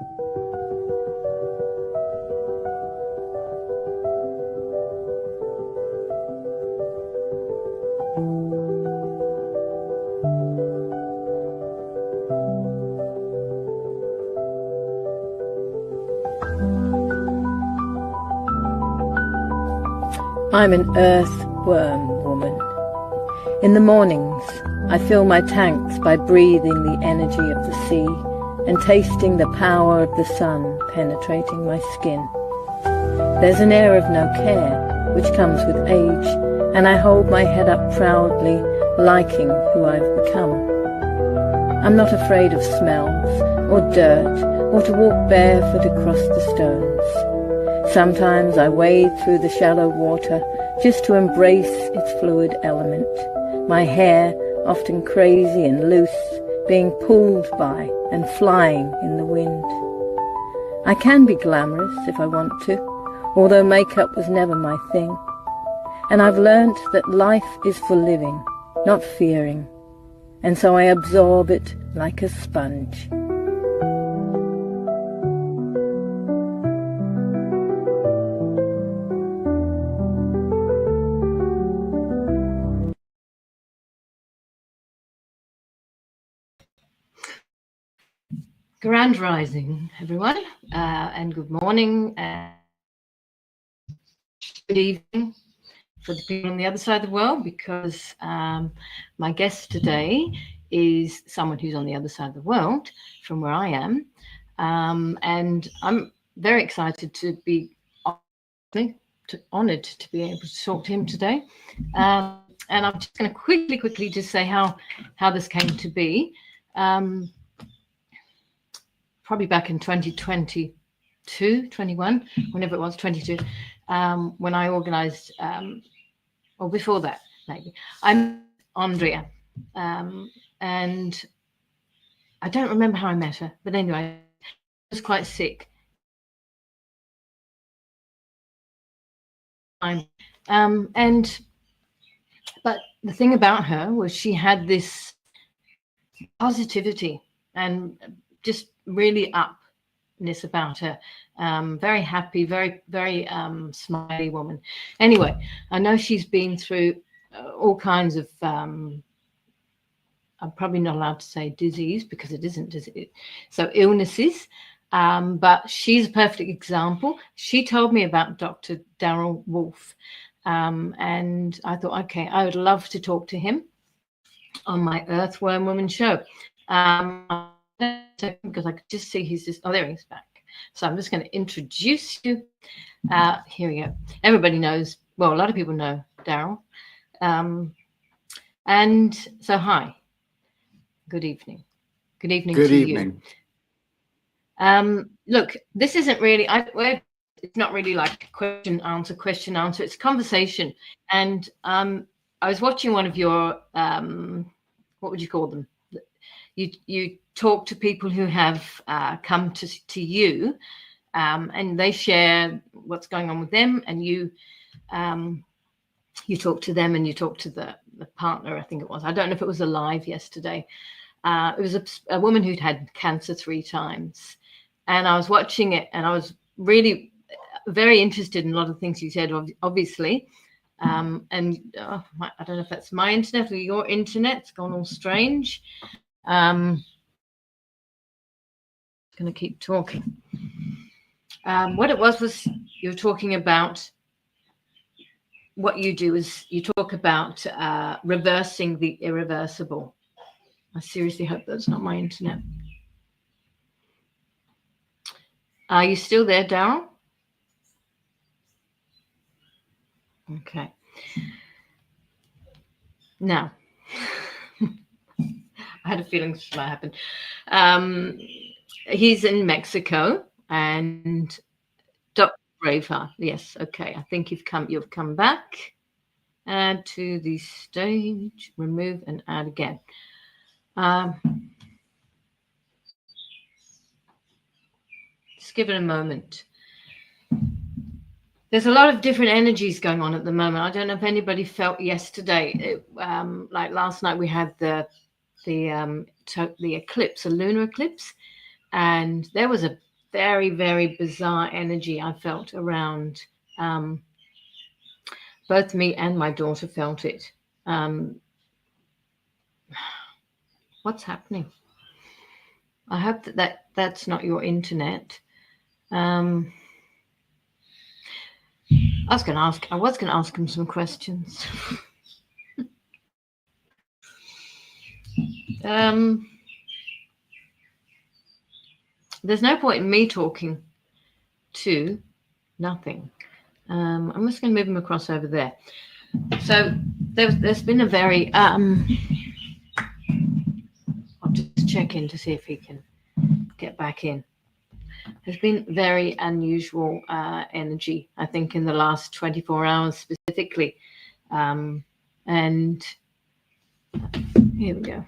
I'm an earthworm woman. In the mornings, I fill my tanks by breathing the energy of the sea and tasting the power of the sun penetrating my skin. There's an air of no care, which comes with age, and I hold my head up proudly, liking who I've become. I'm not afraid of smells, or dirt, or to walk barefoot across the stones. Sometimes I wade through the shallow water just to embrace its fluid element, my hair often crazy and loose, being pulled by and flying in the wind. I can be glamorous if I want to, although makeup was never my thing. And I've learnt that life is for living, not fearing, and so I absorb it like a sponge. Grand rising, everyone, and good morning and good evening for the people on the other side of the world, because my guest today is someone who's on the other side of the world from where I am, and I'm very excited to be honoured to be able to talk to him today. And I'm just going to quickly just say how this came to be. Probably back in 2022, 21, whenever it was, 22, when I organized, or before that, maybe, I'm Andrea. And I don't remember how I met her, but anyway, I was quite sick. But the thing about her was she had this positivity and just really upness about her. Very happy, very smiley woman. Anyway, I know she's been through all kinds of, I'm probably not allowed to say disease because it isn't disease, so illnesses, but she's a perfect example. She told me about Dr. Darrell Wolfe, and I thought, okay, I would love to talk to him on my Earthworm Woman show. Because I could just see he's just, oh, there he is back. So I'm just going to introduce you. Here we go. Everybody knows, well, a lot of people know Darrell. And so, hi. Good evening. Good evening to you. Look, this isn't really, it's not really like question, answer. It's conversation. And I was watching one of your, what would you call them? You talk to people who have come to you, and they share what's going on with them, and you talk to them, and you talk to the partner, I think it was. I don't know if it was alive yesterday. It was a woman who'd had cancer 3 times, and I was watching it, and I was really very interested in a lot of things you said, obviously. And I don't know if that's my internet or your internet. It's gone all strange. Going to keep talking. What it was you were talking about, what you do is you talk about reversing the irreversible. I seriously hope that's not my internet. Are you still there, Darrell? Okay. Now, I had a feeling this might happen. He's in Mexico, and Dr. Braveheart. Yes, okay. I think you've come back. Add to the stage, remove and add again. Just give it a moment. There's a lot of different energies going on at the moment. I don't know if anybody felt yesterday, like last night we had the eclipse, a lunar eclipse, and there was a very, very bizarre energy I felt around. Both me and my daughter felt it. What's happening? I hope that's not your internet. I was going to ask him some questions. There's no point in me talking to nothing. I'm just going to move him across over there. So there's been a very I'll just check in to see if he can get back in. There's been very unusual energy, I think, in the last 24 hours specifically. And here we go.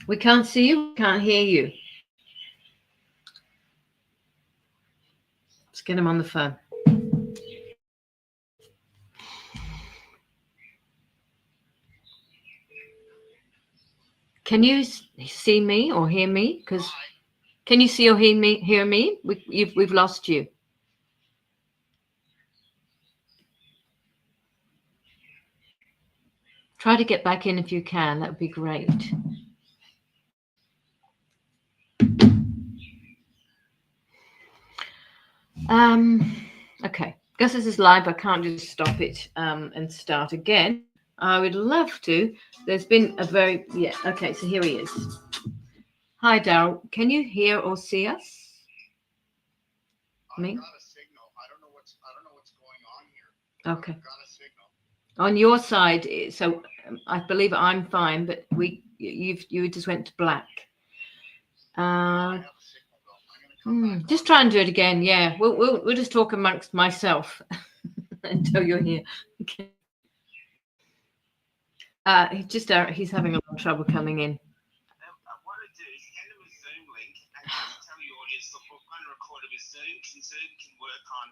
We can't see you, can't hear you. Let's get him on the phone. Can you see me or hear me? Because can you see or hear me? We've lost you. Try to get back in if you can. That would be great. Okay. Because this is live, I can't just stop it and start again. I would love to. There's been a very okay. So here he is. Hi, Darrell. Can you hear or see us? Me? Got a signal. I don't know what's going on here. Okay. Got a signal. On your side, so I believe I'm fine, but you just went to black. Just try and do it again. Yeah, we'll just talk amongst myself until you're here. Okay. He's having a lot of trouble coming in. What I do is send him a Zoom link and tell the audience, look, we're going to record him. Zoom can work on.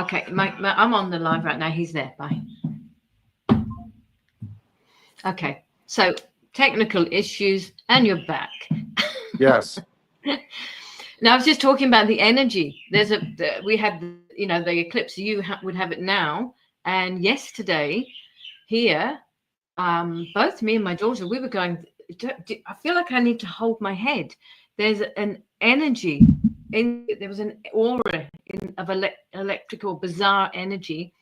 Okay, I'm on the live right now. He's there. Bye. Okay, so technical issues, and you're back. Yes. Now I was just talking about the energy. We had the eclipse. You would have it now, and yesterday here, both me and my daughter, we were going. I feel like I need to hold my head. There's an energy there was an aura of electrical bizarre energy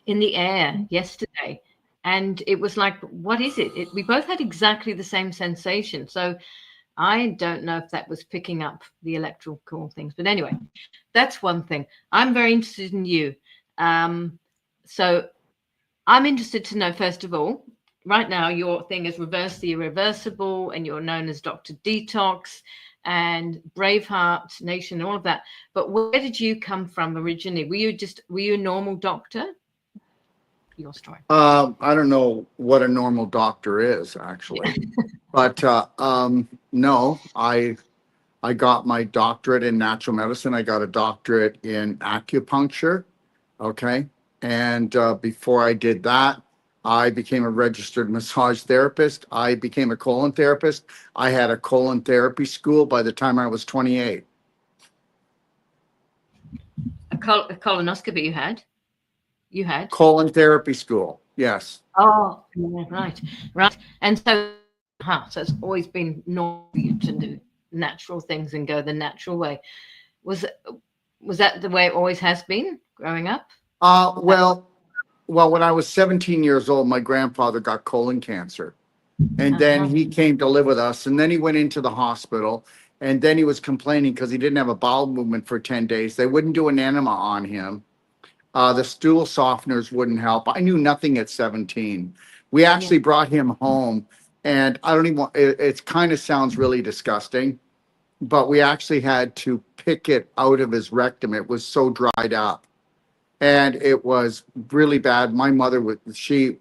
in the air yesterday, and it was like, what is it? We both had exactly the same sensation. So I don't know if that was picking up the electrical things, but anyway, that's one thing. I'm very interested in you. So I'm interested to know, first of all, right now your thing is Reverse the Irreversible, and you're known as Dr. Detox and Braveheart Nation, all of that. But where did you come from originally? Were you a normal doctor? Your story. I don't know what a normal doctor is, actually. But no, I got my doctorate in natural medicine. I got a doctorate in acupuncture. Okay. And before I did that, I became a registered massage therapist. I became a colon therapist. I had a colon therapy school by the time I was 28. A colonoscopy you had? You had? Colon therapy school, yes. Oh, right. And so it's always been normal for you to do natural things and go the natural way. Was that the way it always has been growing up? Well, when I was 17 years old, my grandfather got colon cancer. And then he came to live with us. And then he went into the hospital. And then he was complaining because he didn't have a bowel movement for 10 days. They wouldn't do an enema on him. The stool softeners wouldn't help. I knew nothing at 17. We actually brought him home. And I don't even want, it kind of sounds really disgusting. But we actually had to pick it out of his rectum. It was so dried up. And it was really bad. My mother, through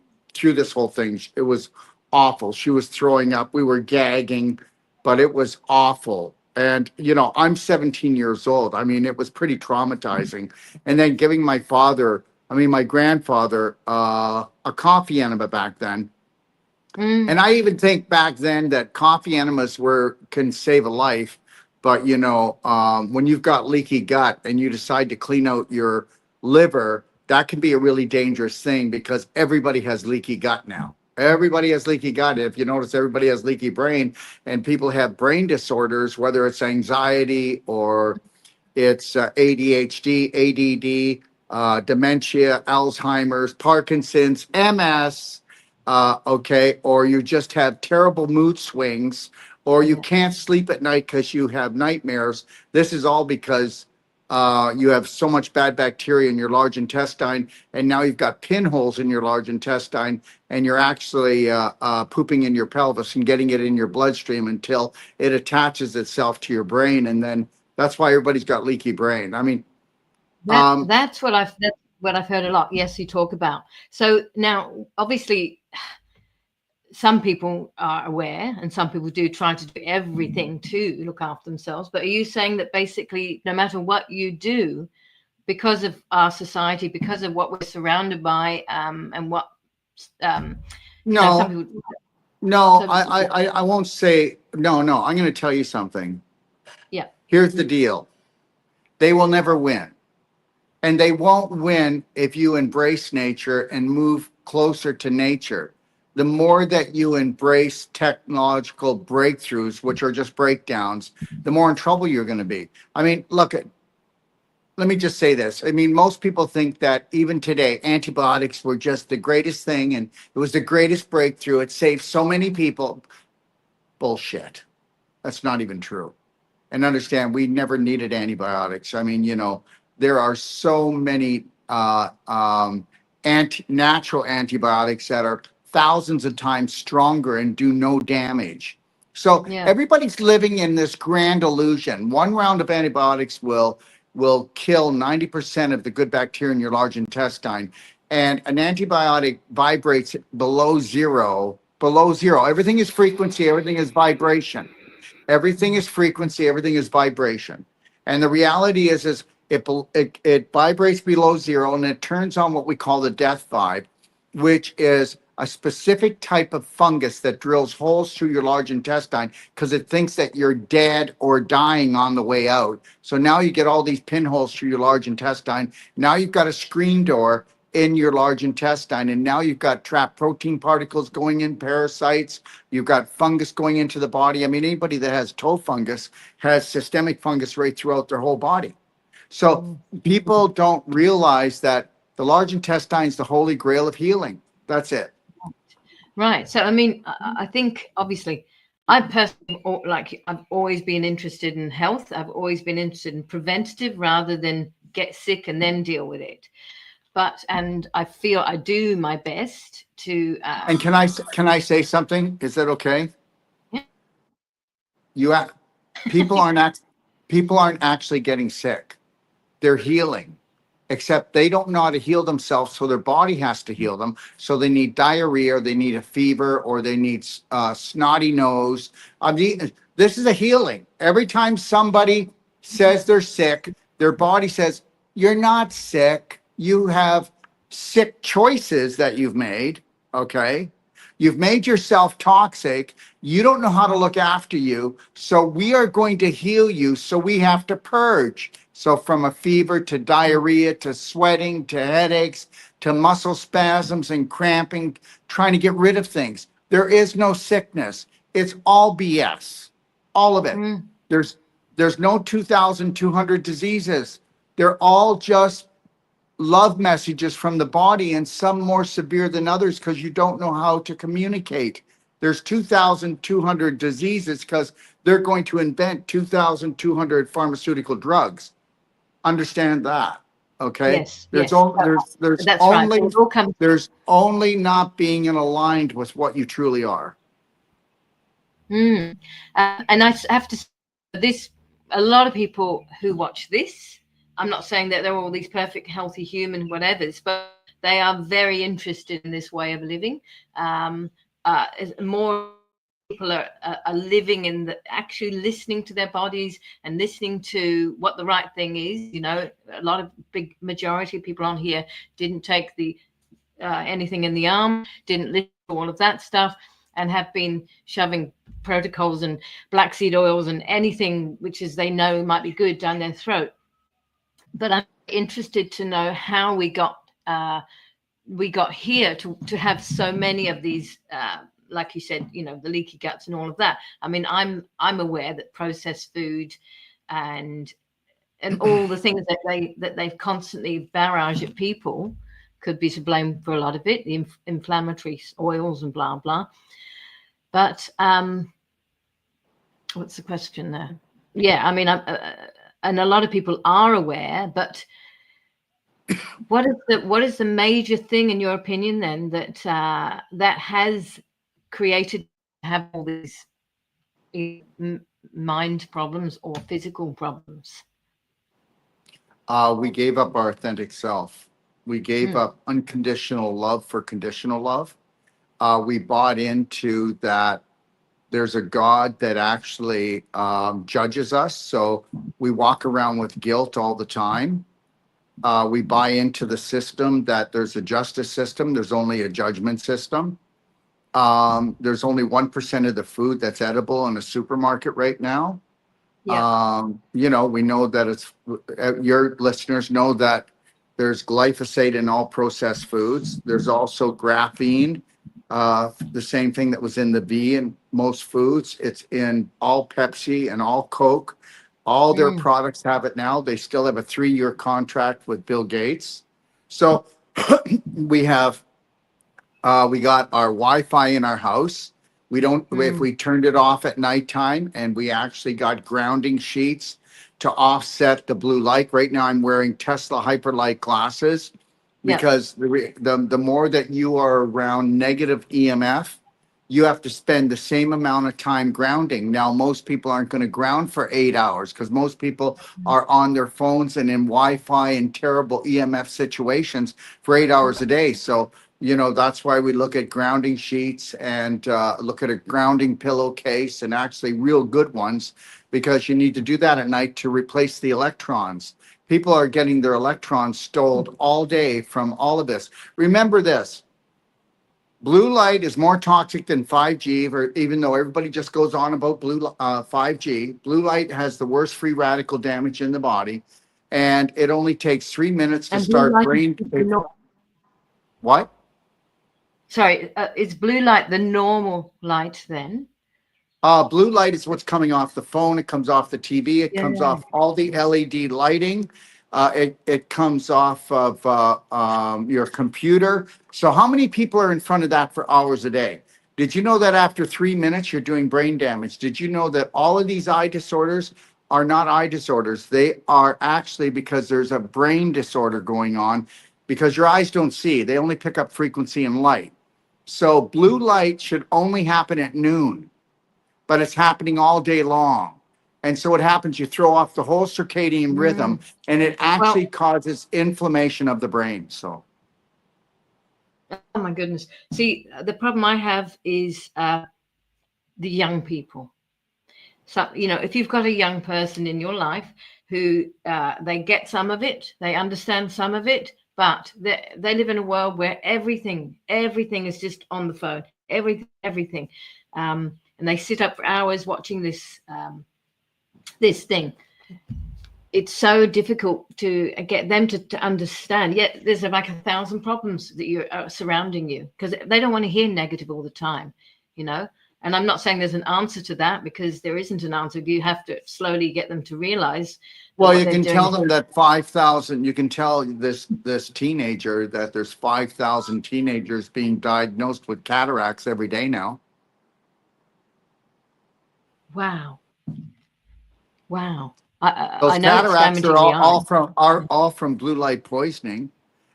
this whole thing, it was awful. She was throwing up. We were gagging, but it was awful. And, I'm 17 years old. I mean, it was pretty traumatizing. And then giving my grandfather, a coffee enema back then. And I even think back then that coffee enemas can save a life. But, when you've got leaky gut and you decide to clean out your liver, that can be a really dangerous thing because everybody has leaky gut now. Everybody has leaky gut. If you notice, everybody has leaky brain, and people have brain disorders, whether it's anxiety or it's ADHD, ADD, dementia, Alzheimer's, Parkinson's, MS, okay, or you just have terrible mood swings, or you can't sleep at night because you have nightmares. This is all because you have so much bad bacteria in your large intestine, and now you've got pinholes in your large intestine, and you're actually pooping in your pelvis and getting it in your bloodstream until it attaches itself to your brain, and then that's why everybody's got leaky brain. I mean, that's what I've heard a lot. Yes, you talk about. So now, obviously, some people are aware, and some people do try to do everything to look after themselves. But are you saying that basically, no matter what you do, because of our society, because of what we're surrounded by, and what no, some people, no, I won't say no. I'm going to tell you something. Yeah. Here's the deal. They will never win. And they won't win if you embrace nature and move closer to nature. The more that you embrace technological breakthroughs, which are just breakdowns, the more in trouble you're going to be. I mean, let me just say this. I mean, most people think that even today, antibiotics were just the greatest thing and it was the greatest breakthrough. It saved so many people. Bullshit. That's not even true. And understand, we never needed antibiotics. I mean, there are so many natural antibiotics that are thousands of times stronger and do no damage. So everybody's living in this grand illusion. One round of antibiotics will kill 90% of the good bacteria in your large intestine. And an antibiotic vibrates below zero. Everything is frequency, everything is vibration. Everything is frequency, everything is vibration. And the reality is it vibrates below zero and it turns on what we call the death vibe, which is a specific type of fungus that drills holes through your large intestine because it thinks that you're dead or dying on the way out. So now you get all these pinholes through your large intestine. Now you've got a screen door in your large intestine, and now you've got trapped protein particles going in, parasites, you've got fungus going into the body. I mean, anybody that has toe fungus has systemic fungus right throughout their whole body. So people don't realize that the large intestine is the holy grail of healing. That's it. Right. So, I mean, I think obviously I personally, I've always been interested in health. I've always been interested in preventative rather than get sick and then deal with it. And I feel I do my best to. And can I say something? Is that okay? Yeah. People aren't actually getting sick. They're healing, except they don't know how to heal themselves, so their body has to heal them. So they need diarrhea, or they need a fever, or they need snotty nose. This is a healing. Every time somebody says they're sick, their body says, "You're not sick. You have sick choices that you've made." Okay. You've made yourself toxic. You don't know how to look after you. So we are going to heal you. So we have to purge. So from a fever to diarrhea to sweating to headaches to muscle spasms and cramping, trying to get rid of things. There is no sickness. It's all BS. All of it. There's no 2,200 diseases. They're all just love messages from the body, and some more severe than others because you don't know how to communicate. There's 2,200 diseases because they're going to invent 2,200 pharmaceutical drugs. Understand that, okay? Yes. There's That's only right. There's only not being aligned with what you truly are. And I have to say this: a lot of people who watch this, I'm not saying that they're all these perfect, healthy human whatevers, but they are very interested in this way of living. More people are living in actually listening to their bodies and listening to what the right thing is. A lot of big majority of people on here didn't take the anything in the arm, didn't listen to all of that stuff. and have been shoving protocols and black seed oils and anything which is they know might be good down their throat. But I'm interested to know how we got here to have so many of these, like you said, you know, the leaky guts and all of that. I mean, I'm aware that processed food and all the things that they've constantly barrage at people could be to blame for a lot of it, the inflammatory oils and blah blah. But what's the question there? Yeah, I mean, and a lot of people are aware, but what is the major thing in your opinion then that has created have all these mind problems or physical problems? We gave up our authentic self. We gave up unconditional love for conditional love. We bought into that there's a God that actually judges us. So we walk around with guilt all the time. We buy into the system that there's a justice system. There's only a judgment system. There's only 1% of the food that's edible in a supermarket right now. Yeah. You know, we know that it's, your listeners know that there's glyphosate in all processed foods. There's also graphene, the same thing that was in the V in most foods. It's in all Pepsi and all Coke. All their products have it now. They still have a 3-year contract with Bill Gates. So we have, we got our Wi-Fi in our house. We don't, if we turned it off at nighttime, and we actually got grounding sheets to offset the blue light. Right now I'm wearing Tesla Hyperlight glasses because the more that you are around negative EMF, you have to spend the same amount of time grounding. Now, most people aren't going to ground for 8 hours because most people are on their phones and in Wi-Fi and terrible EMF situations for 8 hours a day. So, you know, that's why we look at grounding sheets and look at a grounding pillowcase, and actually real good ones, because you need to do that at night to replace the electrons. People are getting their electrons stolen all day from all of this. Remember this. Blue light is more toxic than 5G, or even though everybody just goes on about 5G. Blue light has the worst free radical damage in the body, and it only takes 3 minutes to start brain. What? Sorry, is blue light the normal light then? Blue light is what's coming off the phone. It comes off the TV. It comes off all the LED lighting. It comes off of your computer. So how many people are in front of that for hours a day? Did you know that after 3 minutes, you're doing brain damage? Did you know that all of these eye disorders are not eye disorders? They are actually because there's a brain disorder going on, because your eyes don't see. They only pick up frequency and light. So blue light should only happen at noon, but it's happening all day long. And so what happens, you throw off the whole circadian rhythm, and it actually causes inflammation of the brain. So. Oh my goodness. See, the problem I have is the young people. So, you know, if you've got a young person in your life who they get some of it, they understand some of it, but they live in a world where everything is just on the phone, everything. And they sit up for hours watching this thing. It's so difficult to get them to understand. Yet there's like 1,000 problems that you're surrounding you, because they don't want to hear negative all the time, you know. And I'm not saying there's an answer to that, because there isn't an answer. You have to slowly get them to realize. Well, you can tell them that 5,000, you can tell this teenager that there's 5,000 teenagers being diagnosed with cataracts every day now. Wow. Those cataracts are all from blue light poisoning.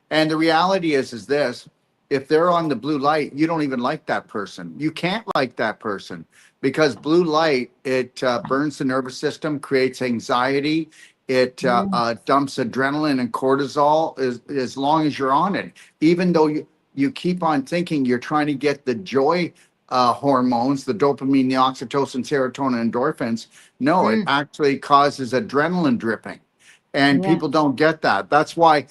And the reality is this: if they're on the blue light, you don't even like that person. You can't like that person, because blue light, it burns the nervous system, creates anxiety. It dumps adrenaline and cortisol as long as you're on it. Even though you keep on thinking you're trying to get the joy hormones, the dopamine, the oxytocin, serotonin, endorphins. No, it actually causes adrenaline dripping. And people don't get that. That's why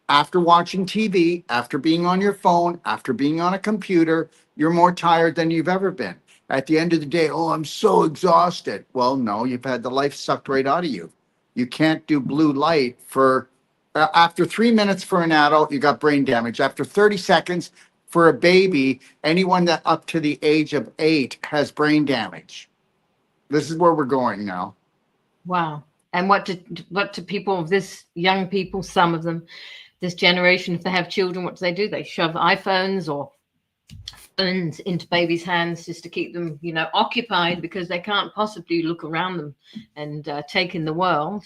after watching TV, after being on your phone, after being on a computer, you're more tired than you've ever been. At the end of the day, oh, I'm so exhausted. Well, no, you've had the life sucked right out of you. You can't do blue light for after 3 minutes for an adult, you got brain damage. After 30 seconds for a baby, anyone that up to the age of 8 has brain damage. This is where we're going now. Wow. And what do people, this young people, some of them, this generation, if they have children, what do? They shove iPhones or phones into babies' hands just to keep them, occupied, because they can't possibly look around them and take in the world.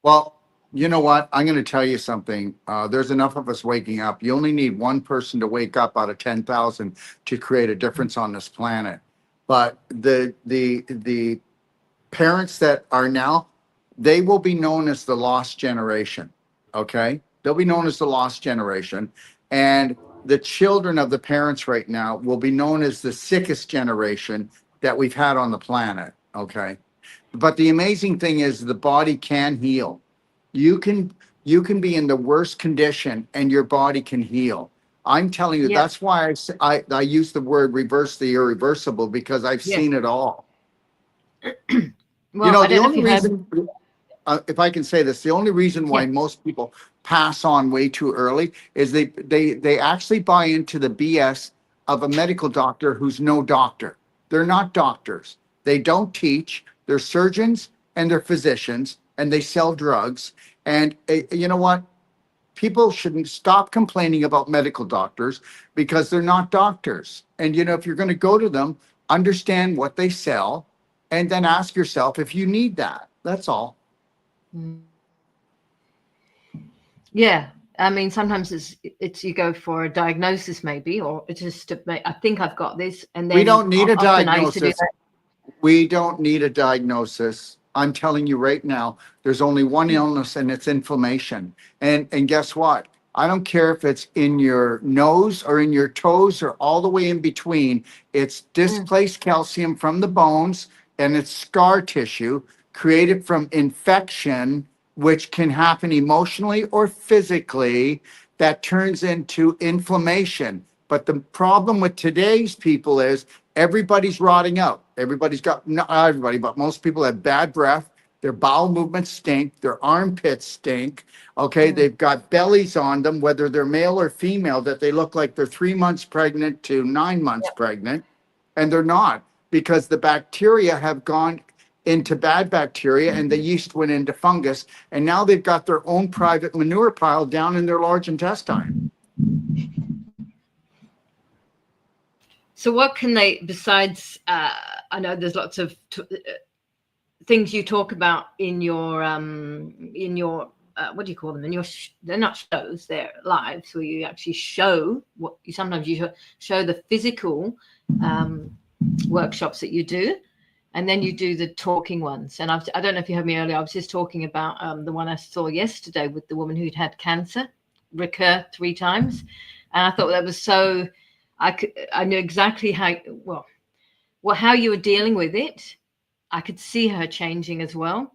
Well, you know what? I'm going to tell you something. There's enough of us waking up. You only need one person to wake up out of 10,000 to create a difference on this planet. But the parents that are now, they will be known as the lost generation. Okay? They'll be known as the lost generation. And the children of the parents right now will be known as the sickest generation that we've had on the planet. Okay? But the amazing thing is the body can heal. You can be in the worst condition and your body can heal. I'm telling you, that's why I use the word reverse the irreversible, because I've seen it all. Well, the only reason, if I can say this, the only reason why most people pass on way too early is they actually buy into the BS of a medical doctor who's no doctor. They're not doctors. They don't teach. They're surgeons and they're physicians, and they sell drugs. And you know what? People shouldn't stop complaining about medical doctors, because they're not doctors. And, if you're going to go to them, understand what they sell, and then ask yourself if you need that. That's all. Yeah. I mean, sometimes it's you go for a diagnosis maybe, or it's just I think I've got this. And then we don't need a diagnosis. We don't need a diagnosis. I'm telling you right now, there's only one illness, and it's inflammation. And guess what? I don't care if it's in your nose or in your toes or all the way in between. It's displaced calcium from the bones, and it's scar tissue created from infection, which can happen emotionally or physically, that turns into inflammation. But the problem with today's people is everybody's rotting out. Everybody's got, not everybody, but most people have bad breath. Their bowel movements stink. Their armpits stink. Okay. They've got bellies on them, whether they're male or female, that they look like they're 3 months pregnant to 9 months pregnant. And they're not, because the bacteria have gone into bad bacteria and the yeast went into fungus. And now they've got their own private manure pile down in their large intestine. So what can they, besides, I know there's lots of things you talk about in your what do you call them? In your, they're not shows, they're lives, where you actually show what you, sometimes you show the physical workshops that you do, and then you do the talking ones. And I don't know if you heard me earlier, I was just talking about the one I saw yesterday with the woman who'd had cancer recur 3 times. And I thought that was so, I knew exactly how how you were dealing with it. I could see her changing as well,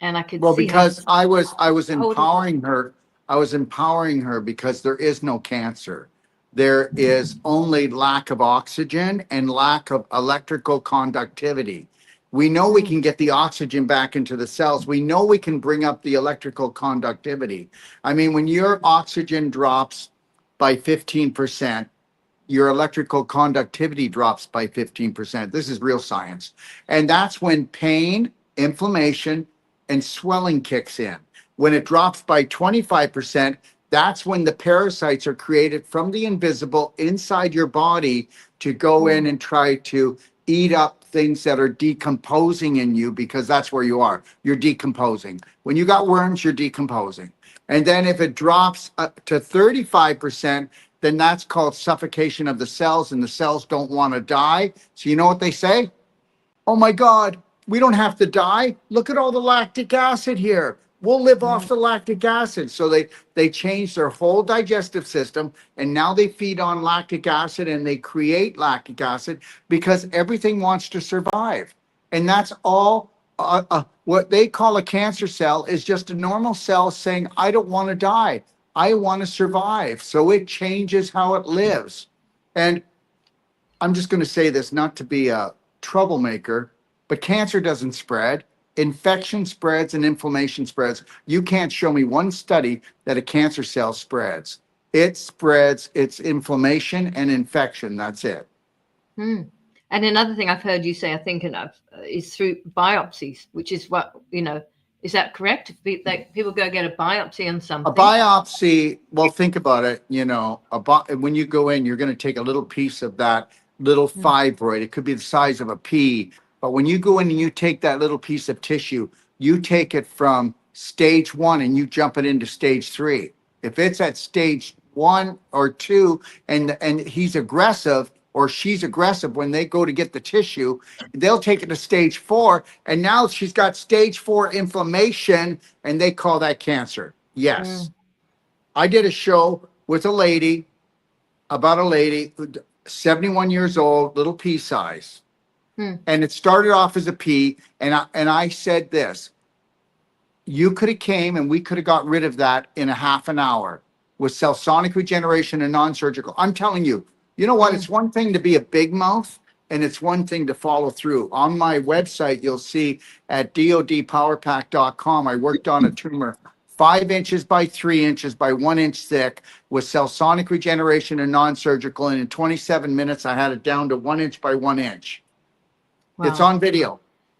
and I could see because I was empowering her. I was empowering her because there is no cancer. There is only lack of oxygen and lack of electrical conductivity. We know we can get the oxygen back into the cells. We know we can bring up the electrical conductivity. I mean, when your oxygen drops by 15%, your electrical conductivity drops by 15%. This is real science. And that's when pain, inflammation, and swelling kicks in. When it drops by 25%, that's when the parasites are created from the invisible inside your body to go in and try to eat up things that are decomposing in you, because that's where you are. You're decomposing. When you got worms, you're decomposing. And then if it drops to 35%, then that's called suffocation of the cells, and the cells don't want to die. So you know what they say? Oh my God, we don't have to die. Look at all the lactic acid here. We'll live off the lactic acid. So they change their whole digestive system, and now they feed on lactic acid, and they create lactic acid because everything wants to survive. And that's all. What they call a cancer cell is just a normal cell saying, I don't want to die. I want to survive. So it changes how it lives. And I'm just going to say this, not to be a troublemaker, but cancer doesn't spread. Infection spreads and inflammation spreads. You can't show me one study that a cancer cell spreads. It spreads its inflammation and infection. That's it. Hmm. And another thing I've heard you say, I think, enough, is through biopsies, which is what, is that correct? Like people go get a biopsy on something. A biopsy, well, think about it, when you go in, you're going to take a little piece of that little fibroid. It could be the size of a pea. But when you go in and you take that little piece of tissue, you take it from stage 1 and you jump it into stage 3. If it's at stage 1 or 2 and he's aggressive or she's aggressive, when they go to get the tissue, they'll take it to stage 4. And now she's got stage 4 inflammation and they call that cancer. Yes. I did a show with a lady, 71 years old, little pea size. And it started off as a pea. And I said this, you could have came and we could have got rid of that in a half an hour with cell sonic regeneration and non-surgical. I'm telling you, you know what? It's one thing to be a big mouth and it's one thing to follow through. On my website, you'll see at dodpowerpack.com, I worked on a tumor 5 inches by 3 inches by 1 inch thick with cell sonic regeneration and non-surgical. And in 27 minutes, I had it down to 1 inch by 1 inch. Wow. It's on video.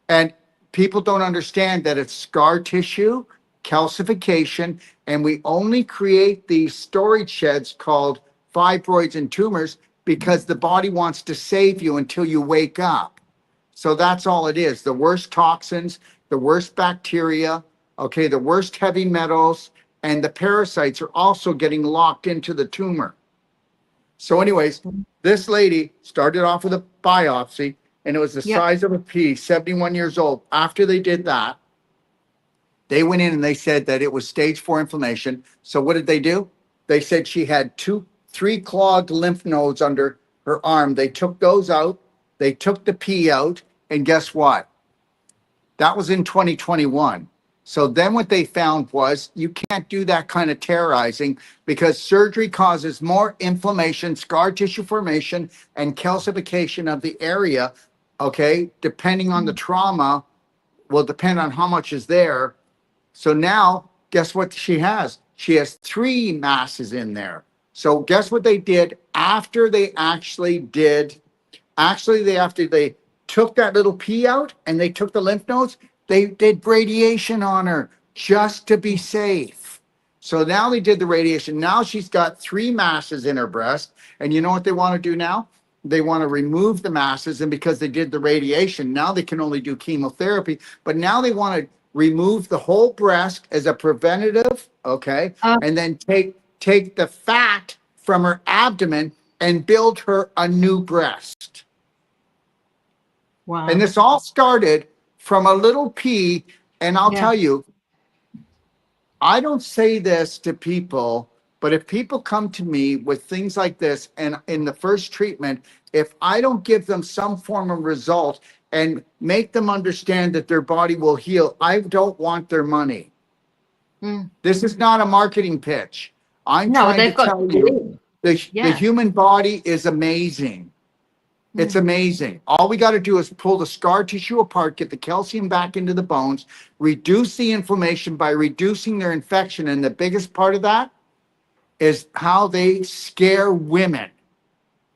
And people don't understand that it's scar tissue, calcification, and we only create these storage sheds called fibroids and tumors because the body wants to save you until you wake up. So that's all it is. The worst toxins, the worst bacteria, the worst heavy metals, and the parasites are also getting locked into the tumor. So anyways, this lady started off with a biopsy, and it was the size of a pea, 71 years old. After they did that, they went in and they said that it was stage 4 inflammation. So what did they do? They said she had 3 clogged lymph nodes under her arm. They took those out. They took the pea out. And guess what? That was in 2021. So then what they found was you can't do that kind of terrorizing because surgery causes more inflammation, scar tissue formation, and calcification of the area. Depending on the trauma, will depend on how much is there. So now, guess what she has? She has 3 masses in there. So guess what they did after they after they took that little pea out and they took the lymph nodes, they did radiation on her just to be safe. So now they did the radiation. Now she's got 3 masses in her breast. And you know what they want to do now? They want to remove the masses. And because they did the radiation, now they can only do chemotherapy. But now they want to remove the whole breast as a preventative, and then take the fat from her abdomen and build her a new breast. Wow. And this all started from a little pea. And I'll tell you, I don't say this to people, but if people come to me with things like this, and in the first treatment, if I don't give them some form of result and make them understand that their body will heal, I don't want their money. This is not a marketing pitch. I'm trying to tell you the human body is amazing. It's amazing. All we got to do is pull the scar tissue apart, get the calcium back into the bones, reduce the inflammation by reducing their infection. And the biggest part of that is how they scare women.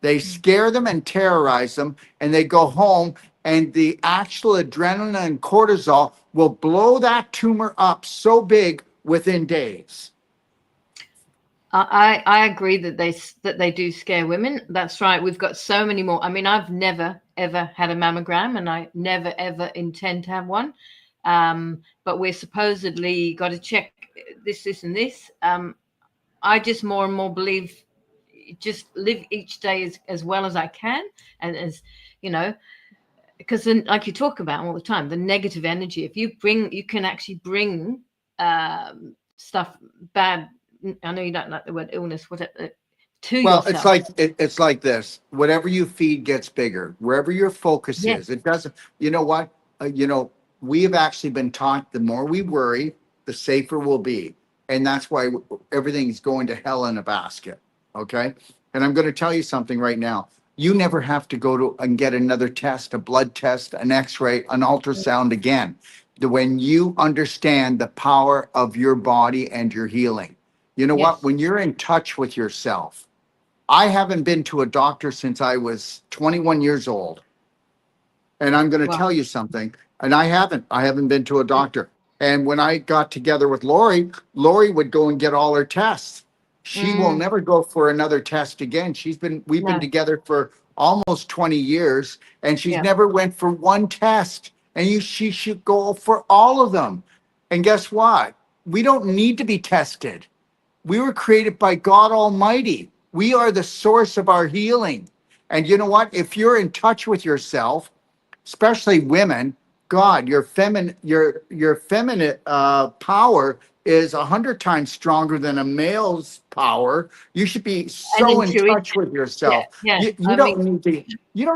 They scare them and terrorize them, and they go home, and the actual adrenaline and cortisol will blow that tumor up so big within days. I agree that they do scare women. That's right. We've got so many more. I mean, I've never, ever had a mammogram, and I never, ever intend to have one. But we're supposedly got to check this, and this. I just more and more believe just live each day as well as I can. And as, because then, like you talk about all the time, the negative energy, if you can actually bring stuff bad. I know you don't like the word illness. To yourself. It's like this. Whatever you feed gets bigger. Wherever your focus is, it doesn't. You know what? We have actually been taught the more we worry, the safer we'll be, and that's why everything's going to hell in a basket. Okay. And I'm going to tell you something right now. you never have to go to and get another test, a blood test, an x-ray, an ultrasound again. When you understand the power of your body and your healing, you know what? Yes. When you're in touch with yourself, I haven't been to a doctor since I was 21 years old. And I'm going to Wow. tell you something. And I haven't been to a doctor. And when I got together with Lori, Lori would go and get all her tests. She will Mm, never go for another test again. We've been no. together for almost 20 years, and she's Yeah. never went for one test. And she should go for all of them. And guess what? We don't need to be tested. We were created by God Almighty. We are the source of our healing. And you know what? If you're in touch with yourself, especially women, God, your feminine power is 100 times stronger than a male's power. You should be And so in intuition. touch with Yeah. yourself. Yeah. You I don't mean,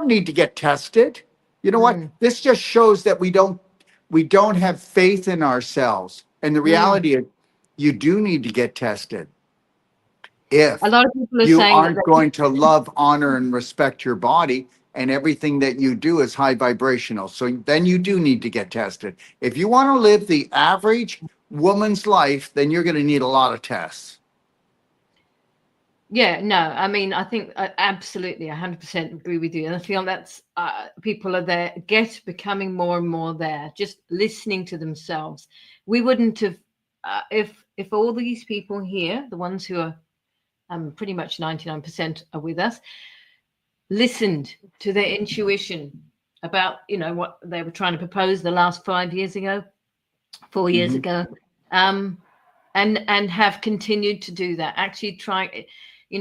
need to get tested. You know what? mm, This just shows that we don't have faith in ourselves. And the mm. reality is you do need to get tested A if lot of people are you saying that aren't going to love, honor, and respect your body, and everything that you do is high vibrational. So then you do need to get tested. If you want to live the average woman's life, then you're going to need a lot of tests. yeah, no, I mean, I think absolutely 100% agree with you. And I feel that's people are there, becoming more and more there, just listening to themselves. We wouldn't have, if all these people here, the ones who are pretty much 99% are with us, listened to their intuition about, what they were trying to propose the last 5 years ago, 4 years Mhm. ago, and have continued to do that. Actually, try,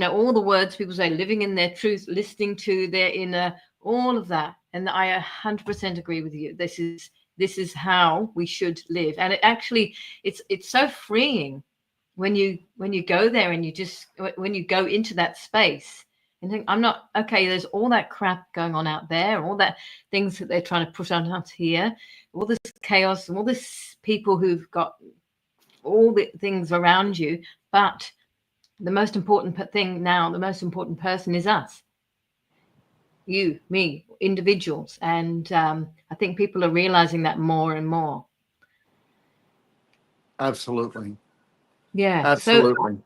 all the words people say, living in their truth, listening to their inner, all of that. And I 100% agree with you. This is how we should live, and it's so freeing when you go there and when you go into that space and think, I'm not okay. There's all that crap going on out there, all that things that they're trying to put on us here, all this chaos, all this people who've got all the things around you. But the most important thing now, the most important person is us, you, me, individuals. And I think people are realizing that more and more. Absolutely. Yeah. So Absolutely.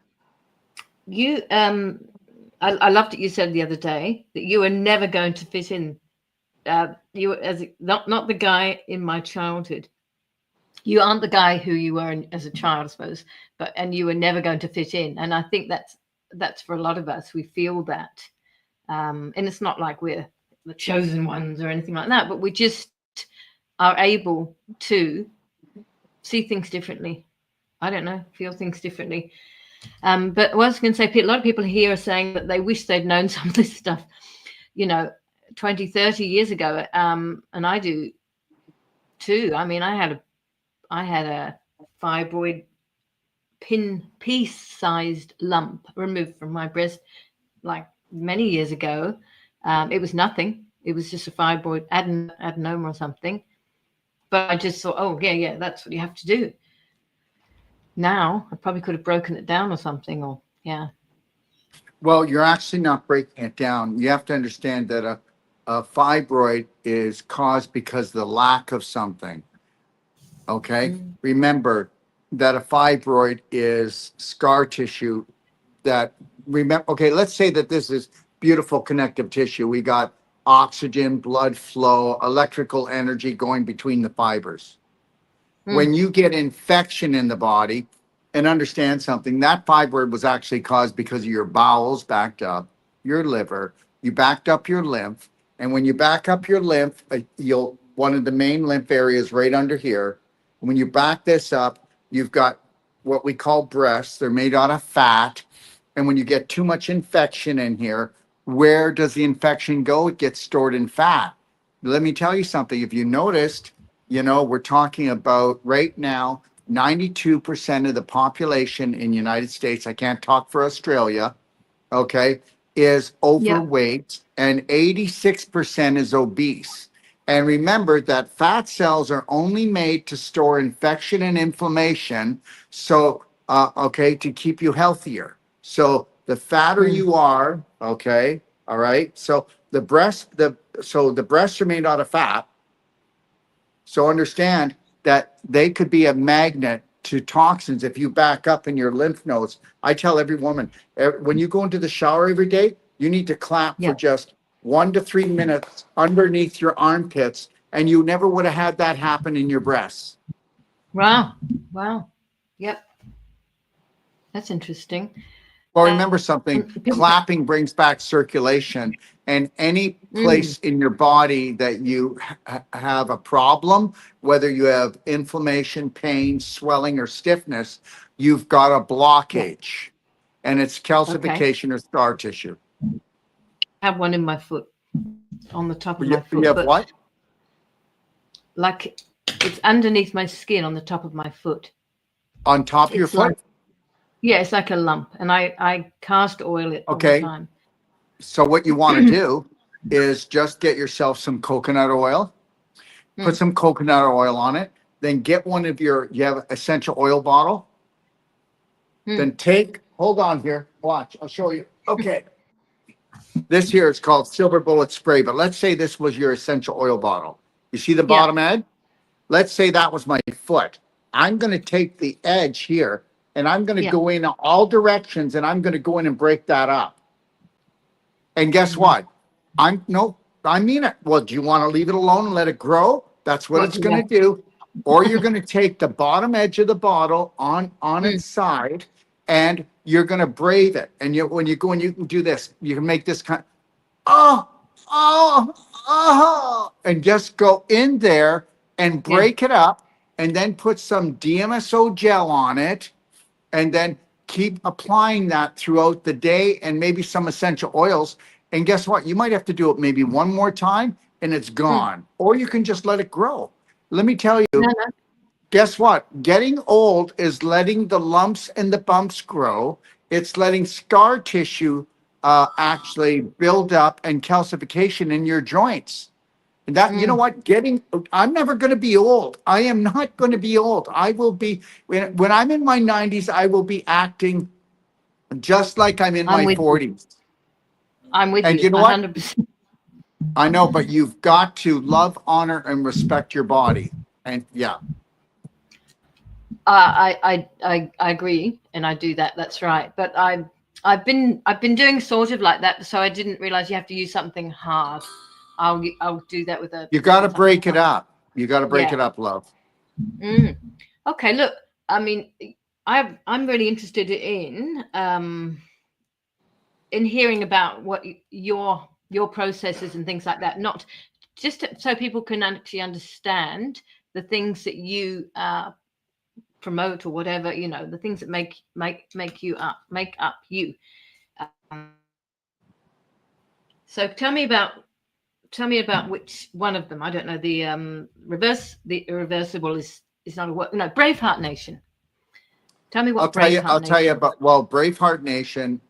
you, I loved what you said the other day that you were never going to fit in. You were not the guy in my childhood. You aren't the guy who you were as a child, I suppose, and you were never going to fit in. And I think that's for a lot of us. We feel that, and it's not like we're the chosen ones or anything like that, but we just are able to see things differently. I don't know, feel things differently. But what I was going to say, a lot of people here are saying that they wish they'd known some of this stuff, 20, 30 years ago. And I do too. I mean, I had a fibroid piece-sized lump removed from my breast like many years ago. It was nothing. It was just a fibroid adenoma or something. But I just thought, oh, yeah, that's what you have to do. Now, I probably could have broken it down or something, or, yeah. Well, you're actually not breaking it down. You have to understand that a fibroid is caused because of the lack of something. Okay. Mm. Remember that a fibroid is scar tissue okay, let's say that this is beautiful connective tissue. We got oxygen, blood flow, electrical energy going between the fibers. When you get infection in the body, and understand something, that fibroid was actually caused because of your bowels backed up, your liver, you backed up your lymph. And when you back up your lymph, one of the main lymph areas right under here. When you back this up, you've got what we call breasts. They're made out of fat. And when you get too much infection in here, where does the infection go? It gets stored in fat. Let me tell you something. If you noticed, we're talking about right now, 92% of the population in the United States, I can't talk for Australia, okay, is Yeah. overweight, and 86% is obese. And remember that fat cells are only made to store infection and inflammation. So, okay, to keep you healthier. So the fatter you are, okay, all right. So the breasts are made out of fat. So understand that they could be a magnet to toxins if you back up in your lymph nodes. I tell every woman, when you go into the shower every day, you need to clap for just 1 to 3 minutes underneath your armpits, and you never would have had that happen in your breasts. Wow. Yep. That's interesting. Well, remember something, clapping brings back circulation, and any place in your body that you have a problem, whether you have inflammation, pain, swelling, or stiffness, you've got a blockage, and it's calcification or scar tissue. I have one in my foot, on the top of my foot. You have what? Like it's underneath my skin on the top of my foot. On top of your foot? Yeah, it's like a lump, and I cast oil it all the time. So what you want to do is just get yourself some coconut oil, put some coconut oil on it, then get one of you have essential oil bottle, then hold on here, watch, I'll show you. Okay. This here is called Silver Bullet Spray, but let's say this was your essential oil bottle. You see the bottom edge? Let's say that was my foot. I'm going to take the edge here, and I'm going to go in all directions, and I'm going to go in and break that up. And guess what? I mean it. Well, do you want to leave it alone and let it grow? That's what it's going to do. Or you're going to take the bottom edge of the bottle on its side, and you're going to brave it. And when you go and you can do this, you can make this kind of, and just go in there and break it up, and then put some DMSO gel on it, and then keep applying that throughout the day, and maybe some essential oils. And guess what? You might have to do it maybe one more time and it's gone. Or you can just let it grow. Let me tell you, guess what? Getting old is letting the lumps and the bumps grow. It's letting scar tissue actually build up and calcification in your joints. And that, you know what, I'm never going to be old. I am not going to be old. I will be, when I'm in my 90s, I will be acting just like I'm in my 40s. I'm with you. And you know 100%. what? I know, but you've got to love, honor, and respect your body. And I agree, and I do that. That's right. But I've been doing sort of like that, so I didn't realize you have to use something hard. I'll do that with a. You got to break it up. You got to break it up, love. Okay, look. I mean, I'm really interested in hearing about what your processes and things like that. Not just so people can actually understand the things that you promote or whatever. You know, the things that make up you. So tell me about which one of them. I don't know. The reversible is not a word. No, Braveheart Nation. Tell me what I'll tell you about, well, Braveheart Nation.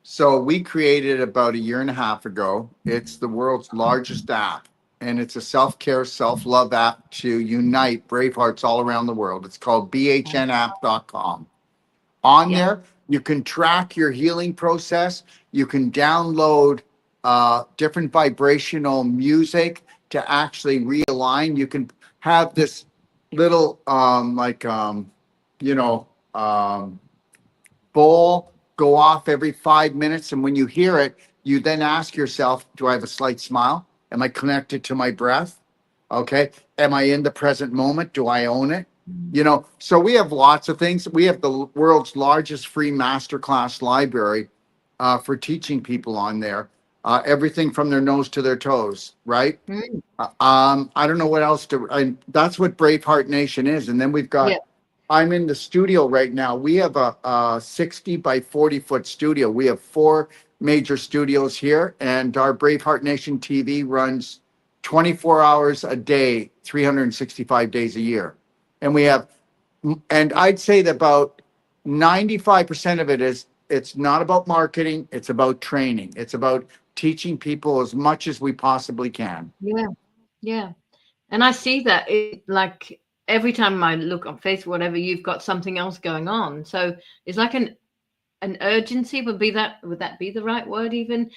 So we created it about 1.5 years ago. It's the world's largest app, and it's a self-care, self-love app to unite Bravehearts all around the world. It's called bhnapp.com. On there, you can track your healing process. You can download different vibrational music to actually realign. You can have this little bowl go off every 5 minutes, and when you hear it, you then ask yourself, do I have a slight smile? Am I connected to my breath? Okay. Am I in the present moment? Do I own it? You know, so we have lots of things. We have the world's largest free masterclass library for teaching people on there. Everything from their nose to their toes, right? I don't know what else that's what Braveheart Nation is. And then we've got, I'm in the studio right now. We have a 60 by 40 foot studio. We have 4 major studios here, and our Braveheart Nation TV runs 24 hours a day, 365 days a year. And we have, and I'd say that about 95% of it is, it's not about marketing. It's about training. It's about teaching people as much as we possibly can. Yeah. And I see that like every time I look on Facebook, whatever, you've got something else going on. So it's like an urgency would that be the right word even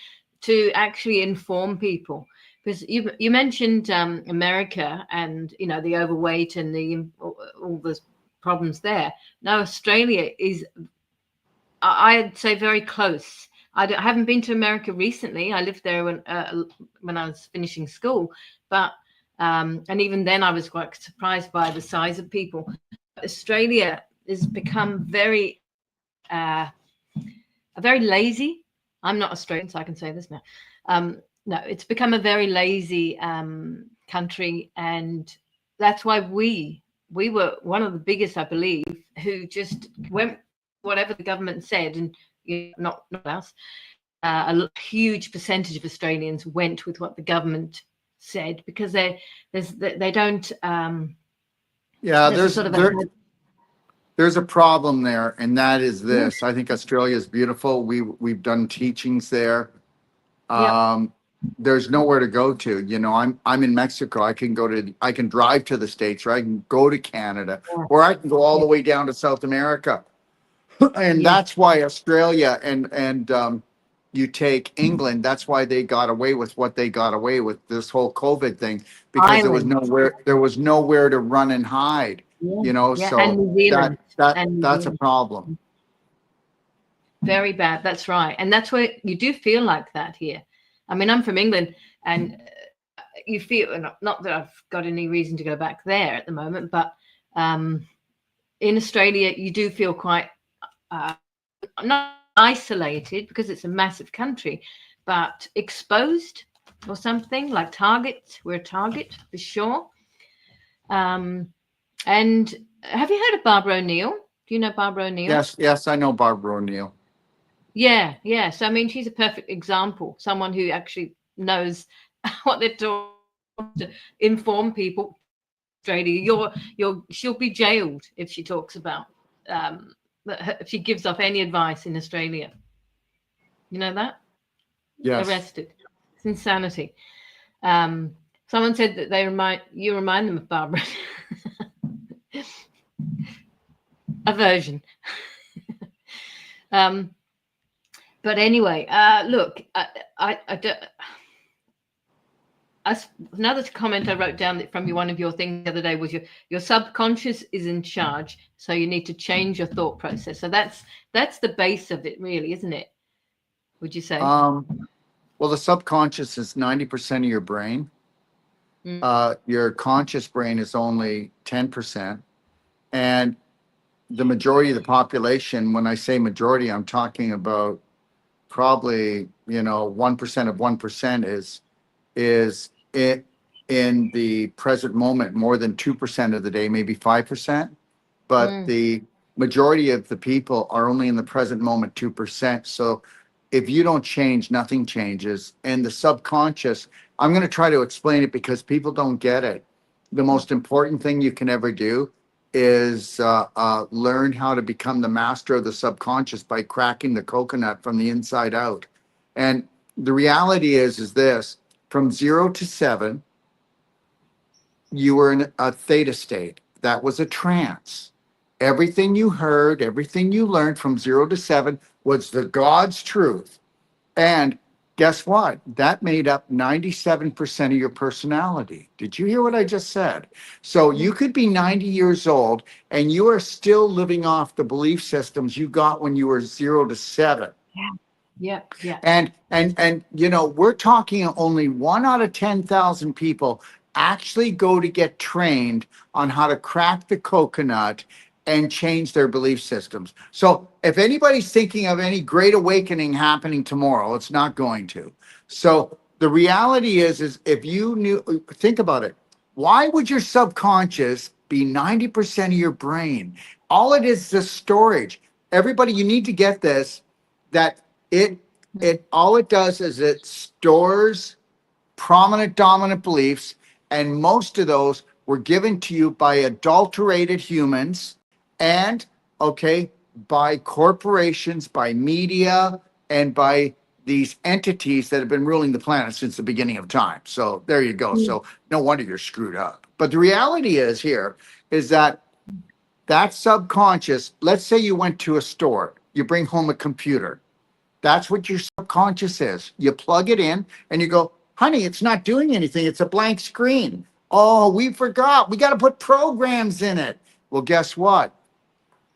to actually inform people. Because you mentioned America and, you know, the overweight and all the problems there. Now Australia is, I'd say, very close. I haven't been to America recently. I lived there when I was finishing school, but and even then I was quite surprised by the size of people. Australia has become very lazy. I'm not Australian, so I can say this now. No, it's become a very lazy country, and that's why we were one of the biggest, I believe, who just went whatever the government said, and not us. A huge percentage of Australians went with what the government said because they don't. There's a problem there, and that is this. I think Australia is beautiful. We've done teachings there. There's nowhere to go to. You know, I'm in Mexico. I can drive to the States, or I can go to Canada, or I can go all the way down to South America. And that's why Australia and you take England, that's why they got away with what they got away with, this whole COVID thing, because there was nowhere to run and hide. You know, so and New Zealand. That's a problem. Very bad. That's right. And that's where you do feel like that here. I mean, I'm from England, and you feel, not that I've got any reason to go back there at the moment, but in Australia, you do feel quite not isolated because it's a massive country, but exposed or something, like targets. We're a target for sure. And have you heard of Barbara O'Neill? Do you know Barbara O'Neill? Yes, I know Barbara O'Neill. Yeah. So I mean, she's a perfect example. Someone who actually knows what they're doing to inform people. Australia, she'll be jailed if she talks about if she gives off any advice in Australia. You know that? Yes. Arrested. It's insanity. Someone said that you remind them of Barbara. Aversion. But anyway, look, another comment I wrote down from one of your things the other day was your subconscious is in charge, so you need to change your thought process. So that's the base of it, really, isn't it? Would you say? Well, the subconscious is 90% of your brain. Your conscious brain is only 10%, and the majority of the population, when I say majority, I'm talking about probably 1% of 1% is it in the present moment more than 2% of the day, maybe 5%, but the majority of the people are only in the present moment 2%. So if you don't change, nothing changes. And the subconscious, I'm going to try to explain it because people don't get it. The most important thing you can ever do is learn how to become the master of the subconscious by cracking the coconut from the inside out. And the reality is this: from 0 to 7, you were in a theta state. That was a trance. Everything you heard, everything you learned from 0 to 7 was the God's truth. And guess what? That made up 97% of your personality. Did you hear what I just said? So you could be 90 years old and you are still living off the belief systems you got when you were 0 to 7. Yeah. And we're talking only 1 out of 10,000 people actually go to get trained on how to crack the coconut and change their belief systems. So if anybody's thinking of any great awakening happening tomorrow, it's not going to. So the reality is if you think about it, why would your subconscious be 90% of your brain? All it is the storage. Everybody, you need to get this, that all it does is it stores prominent dominant beliefs, and most of those were given to you by adulterated humans and by corporations, by media, and by these entities that have been ruling the planet since the beginning of time. So there you go. So no wonder you're screwed up. But the reality is that subconscious, let's say you went to a store, you bring home a computer. That's what your subconscious is. You plug it in and you go, honey, it's not doing anything. It's a blank screen. Oh, we forgot. We got to put programs in it. Well, guess what?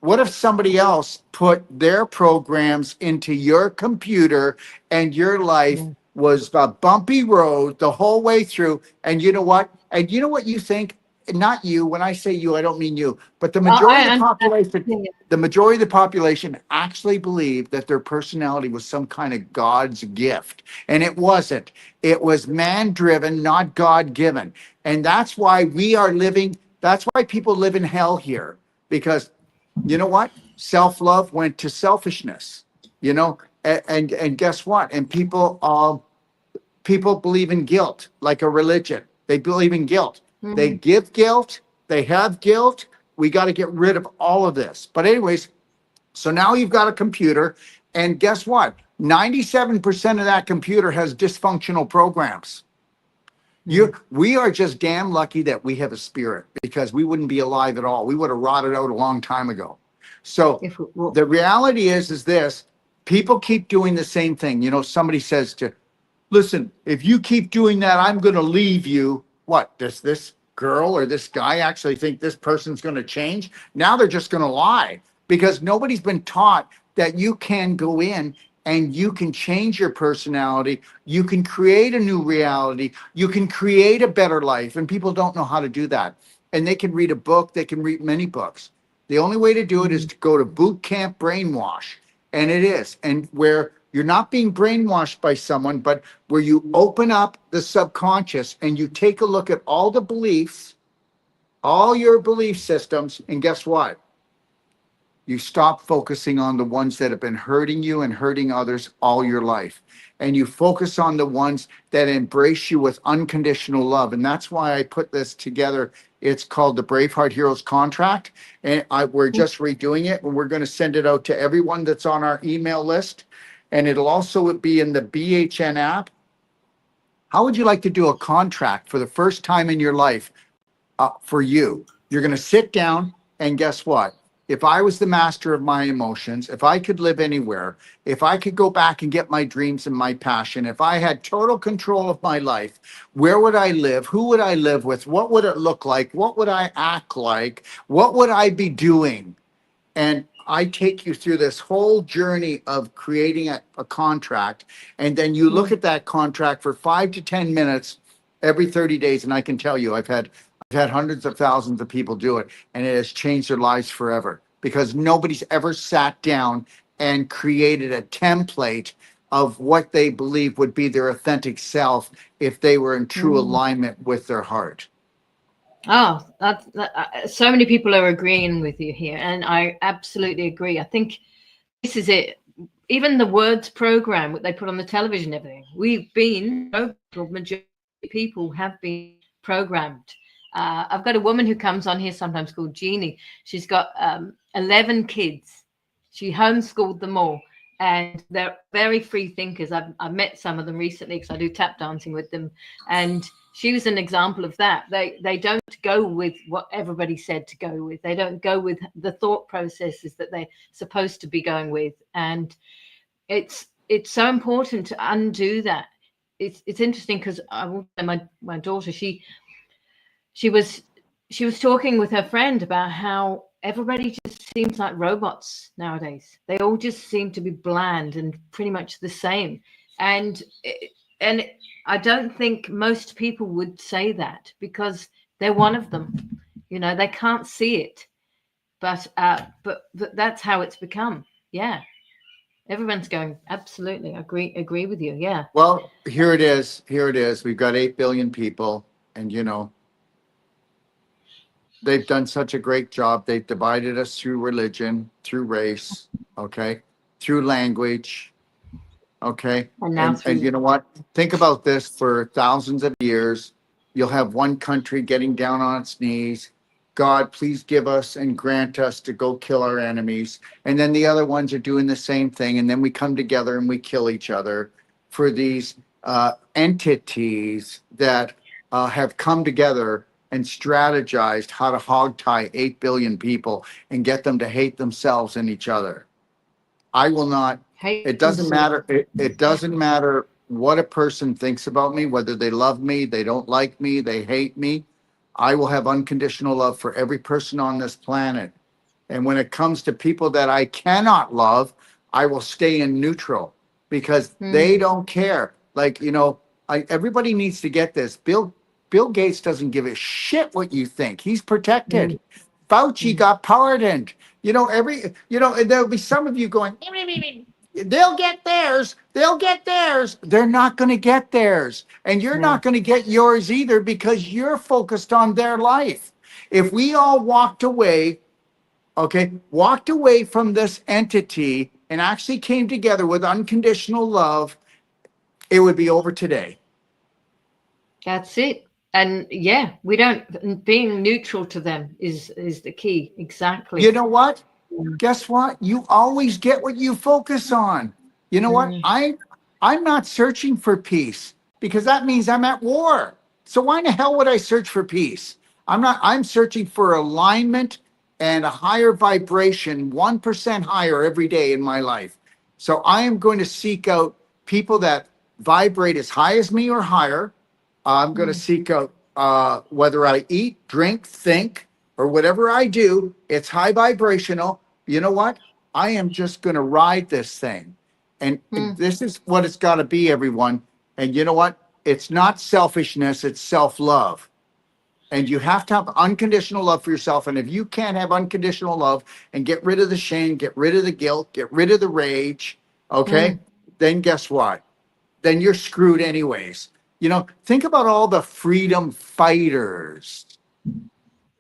What if somebody else put their programs into your computer and your life Yeah. was a bumpy road the whole way through? And you know what? And you know what you think? Not you. When I say you, I don't mean you, but the I majority of the understand. population, the majority of the population actually believed that their personality was some kind of God's gift. And it wasn't. It was man driven, not God given. And that's why we are living, that's why people live in hell here. Because you know what? Self-love went to selfishness, you know, and guess what? And people believe in guilt like a religion. They believe in guilt. They Mm. give guilt, they have guilt. We got to get rid of all of this. But anyways, so now you've got a computer, and guess what? 97% of that computer has dysfunctional programs. We are just damn lucky that we have a spirit, because we wouldn't be alive at all. We would have rotted out a long time ago. So If well, the reality is this: people keep doing the same thing. You know, somebody says to, listen, if you keep doing that, I'm going to leave you. What, does this girl or this guy actually think this person's going to change? Now they're just going to lie, because nobody's been taught that you can go in and you can change your personality. You can create a new reality. You can create a better life. And people don't know how to do that. And they can read a book. They can read many books. The only way to do it is to go to boot camp brainwash. And it is. And where you're not being brainwashed by someone, but where you open up the subconscious and you take a look at all the beliefs, all your belief systems, and guess what? You stop focusing on the ones that have been hurting you and hurting others all your life. And you focus on the ones that embrace you with unconditional love. And that's why I put this together. It's called the Braveheart Heroes Contract. And we're just redoing it. And we're going to send it out to everyone that's on our email list. And it'll also be in the BHN app. How would you like to do a contract for the first time in your life for you? You're going to sit down, and guess what? If I was the master of my emotions, if I could live anywhere, if I could go back and get my dreams and my passion, if I had total control of my life, where would I live? Who would I live with? What would it look like? What would I act like? What would I be doing? And I take you through this whole journey of creating a contract. And then you look at that contract for 5 to 10 minutes every 30 days. And I can tell you, I've had hundreds of thousands of people do it, and it has changed their lives forever, because nobody's ever sat down and created a template of what they believe would be their authentic self if they were in true alignment with their heart. Oh, so many people are agreeing with you here, and I absolutely agree. I think this is it. Even the words program, what they put on the television, everything, we've been, majority of people have been programmed. I've got a woman who comes on here sometimes called Jeannie. She's got 11 kids. She homeschooled them all, and they're very free thinkers. I've met some of them recently because I do tap dancing with them, and she was an example of that. They don't go with what everybody said to go with. They don't go with the thought processes that they're supposed to be going with, and it's so important to undo that. It's interesting because I will say my daughter, she was talking with her friend about how everybody just seems like robots nowadays. They all just seem to be bland and pretty much the same. And I don't think most people would say that, because they're one of them. You know, they can't see it, but that's how it's become. Yeah, everyone's going, absolutely agree with you. Yeah. Well, here it is. We've got 8 billion people, and you know, they've done such a great job. They've divided us through religion, through race, okay, through language, okay. And now And you know what? Think about this: for thousands of years, you'll have one country getting down on its knees. God, please give us and grant us to go kill our enemies. And then the other ones are doing the same thing. And then we come together and we kill each other for these entities that have come together and strategized how to hogtie 8 billion people and get them to hate themselves and each other. I will not It doesn't matter. It doesn't matter what a person thinks about me, whether they love me, they don't like me, they hate me. I will have unconditional love for every person on this planet. And when it comes to people that I cannot love, I will stay in neutral because they don't care. Like, everybody needs to get this. Bill Gates doesn't give a shit what you think. He's protected. Fauci got pardoned. And there'll be some of you going, they'll get theirs. They'll get theirs. They're not going to get theirs. And you're not going to get yours either because you're focused on their life. If we all walked away from this entity and actually came together with unconditional love, it would be over today. That's it. And yeah, being neutral to them is the key. Exactly. You know what? Guess what? You always get what you focus on. You know what? I'm not searching for peace because that means I'm at war. So why in the hell would I search for peace? I'm searching for alignment and a higher vibration, 1% higher every day in my life. So I am going to seek out people that vibrate as high as me or higher. I'm going to seek out whether I eat, drink, think, or whatever I do, it's high vibrational. You know what? I am just going to ride this thing. And this is what it's got to be, everyone. And you know what? It's not selfishness, it's self-love. And you have to have unconditional love for yourself. And if you can't have unconditional love and get rid of the shame, get rid of the guilt, get rid of the rage, then guess what? Then you're screwed anyways. Think about all the freedom fighters.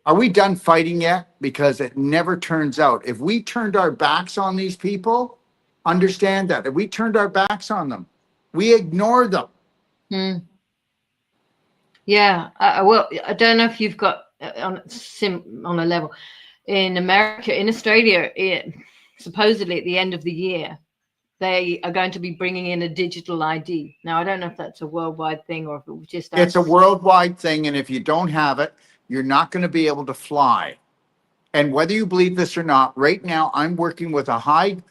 Are we done fighting yet? Because it never turns out. If we turned our backs on these people, understand that. If we turned our backs on them, we ignore them. Yeah. Well, I don't know if you've got on a level in America, in Australia, supposedly at the end of the year, they are going to be bringing in a digital ID. Now, I don't know if that's a worldwide thing or if it was just us. It's a worldwide thing. And if you don't have it, you're not going to be able to fly. And whether you believe this or not, right now, I'm working with a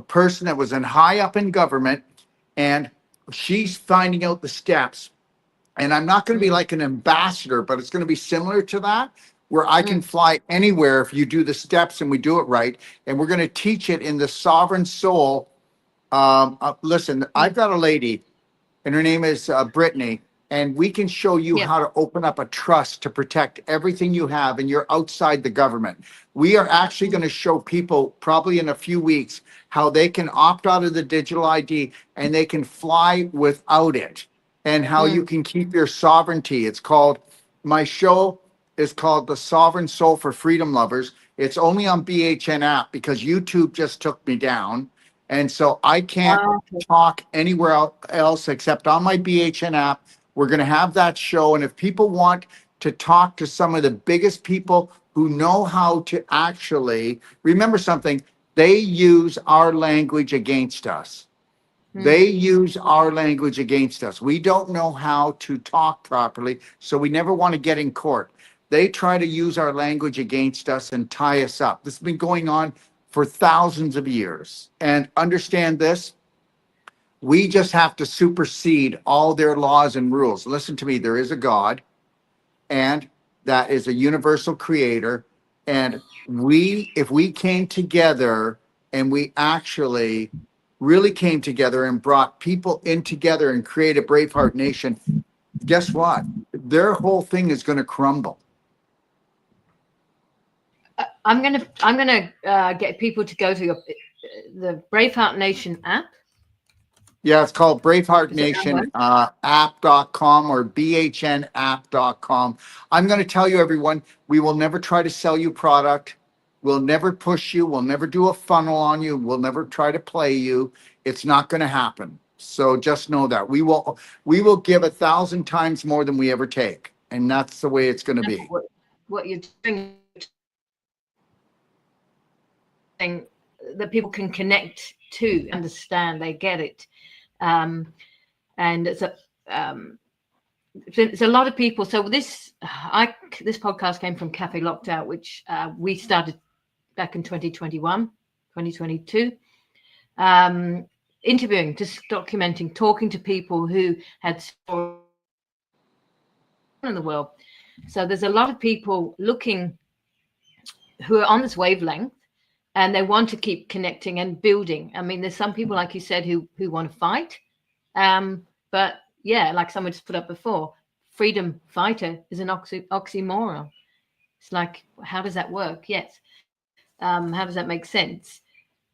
person that was high up in government, and she's finding out the steps. And I'm not going to be like an ambassador, but it's going to be similar to that, where I can fly anywhere if you do the steps and we do it right. And we're going to teach it in the sovereign soul. Listen, I've got a lady, and her name is Brittany, and we can show you how to open up a trust to protect everything you have, and you're outside the government. We are actually going to show people probably in a few weeks how they can opt out of the digital ID and they can fly without it, and how you can keep your sovereignty. My show is called The Sovereign Soul for Freedom Lovers. It's only on BHN app because YouTube just took me down. And so I can't talk anywhere else except on my BHN app. We're going to have that show. And if people want to talk to some of the biggest people who know how to actually remember something, they use our language against us. They use our language against us. We don't know how to talk properly, so we never want to get in court. They try to use our language against us and tie us up. This has been going on for thousands of years. And understand this, we just have to supersede all their laws and rules. Listen to me, there is a God, and that is a universal creator. And if we came together and we actually really came together and brought people in together and created a Braveheart Nation, guess what? Their whole thing is going to crumble. I'm gonna get people to go to the Braveheart Nation app. Yeah, it's called Braveheart Nation app.com or bhnapp.com. I'm going to tell you, everyone, we will never try to sell you product. We'll never push you. We'll never do a funnel on you. We'll never try to play you. It's not going to happen. So just know that we will give 1,000 times more than we ever take. And that's the way it's going to be. What you're doing, that people can connect to, understand, they get it. And it's a lot of people. So this podcast came from Cafe Locked Out, which we started back in 2021, 2022. interviewing, just documenting, talking to people who had stories in the world. So there's a lot of people looking who are on this wavelength, and they want to keep connecting and building. I mean, there's some people, like you said, who want to fight. But yeah, like someone just put up before, freedom fighter is an oxymoron. It's like, how does that work? Yes. How does that make sense?